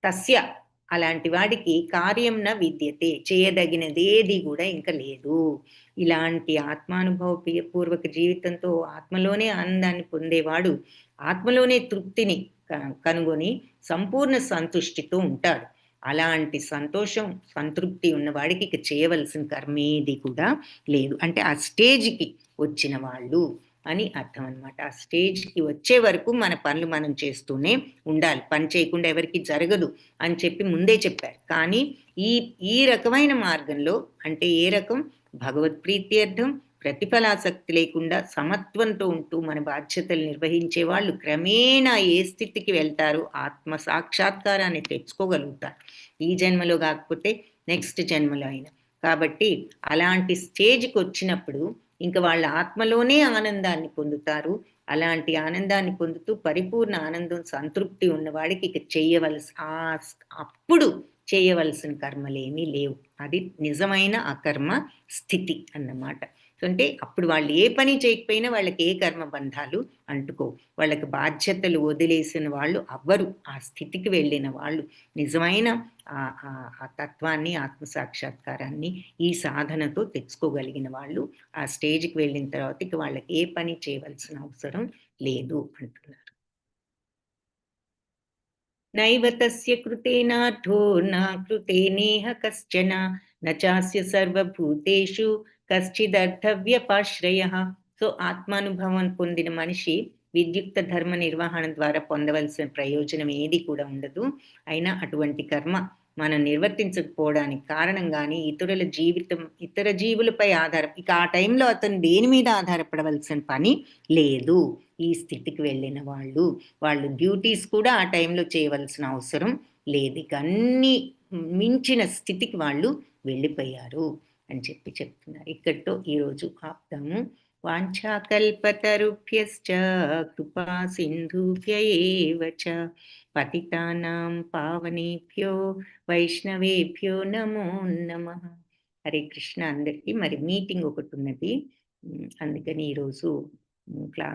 తస్య అలాంటి వాడికి కార్యం న విద్యతే, చేయదగినదేది కూడా ఇంకా లేదు. ఇలాంటి ఆత్మానుభవ పూర్వక జీవితంతో ఆత్మలోనే ఆనందాన్ని పొందేవాడు ఆత్మలోనే తృప్తిని కనుగొని సంపూర్ణ సంతుష్టితో ఉంటాడు. అలాంటి సంతోషం సంతృప్తి ఉన్నవాడికి ఇక చేయవలసిన కర్మేది కూడా లేదు. అంటే ఆ స్టేజ్కి వచ్చిన వాళ్ళు అని అర్థం అనమాట. ఆ స్టేజ్కి వచ్చే వరకు మన పనులు మనం చేస్తూనే ఉండాలి. పని చేయకుండా ఎవరికి జరగదు అని చెప్పి ముందే చెప్పారు. కానీ ఈ రకమైన మార్గంలో అంటే ఏ రకం, భగవత్ప్రీత్యర్థం, ప్రతిఫలాసక్తి లేకుండా సమత్వంతో ఉంటూ మన బాధ్యతలు నిర్వహించే వాళ్ళు క్రమేణా ఏ స్థితికి వెళ్తారు, ఆత్మ సాక్షాత్కారాన్ని తెచ్చుకోగలుగుతారు. ఈ జన్మలో కాకపోతే నెక్స్ట్ జన్మలో అయినా. కాబట్టి అలాంటి స్టేజ్కి వచ్చినప్పుడు ఇంకా వాళ్ళ ఆత్మలోనే ఆనందాన్ని పొందుతారు. అలాంటి ఆనందాన్ని పొందుతూ పరిపూర్ణ ఆనందం సంతృప్తి ఉన్నవాడికి ఇక అప్పుడు చేయవలసిన కర్మలేమీ లేవు. అది నిజమైన అకర్మ స్థితి అన్నమాట. అంటే అప్పుడు వాళ్ళు ఏ పని చేయకపోయినా వాళ్ళకి ఏ కర్మ బంధాలు అంటుకో, వాళ్ళకి బాధ్యతలు వదిలేసిన వాళ్ళు అవ్వరు. ఆ స్థితికి వెళ్ళిన వాళ్ళు నిజమైన ఆ తత్వాన్ని, ఆత్మసాక్షాత్కారాన్ని ఈ సాధనతో తెచ్చుకోగలిగిన వాళ్ళు ఆ స్టేజ్కి వెళ్ళిన తర్వాత ఇక వాళ్ళకి ఏ పని చేయవలసిన అవసరం లేదు అంటున్నారు. నైవ తస్య కృతేనార్థో నా కృతేనేహ కశ్చన నచాస్య సర్వభూతేషు కశ్చిదర్థవ్యపాశ్రయ. సో ఆత్మానుభవం పొందిన మనిషి విద్యుక్త ధర్మ నిర్వహణ ద్వారా పొందవలసిన ప్రయోజనం ఏది కూడా ఉండదు. అయినా అటువంటి కర్మ మనం నిర్వర్తించకపోవడానికి కారణం కానీ ఇతర జీవులపై ఇక ఆ టైంలో అతను దేని మీద ఆధారపడవలసిన పని లేదు. ఈ స్థితికి వెళ్ళిన వాళ్ళు డ్యూటీస్ కూడా ఆ టైంలో చేయవలసిన అవసరం లేదు. ఇక అన్ని మించిన స్థితికి వాళ్ళు వెళ్ళిపోయారు అని చెప్తున్నారు. ఇక్కడితో ఈరోజు ఆపుతాము. వాంఛాకల్పతరుభ్యశ్చ కృపా సింధుభ్య ఏవ చ పతితానాం పావనేభ్యో వైష్ణవేభ్యో నమో నమః. హరే కృష్ణ. అందరికీ మరి మీటింగ్ ఒకటి ఉన్నది, అందుకని ఈరోజు క్లాస్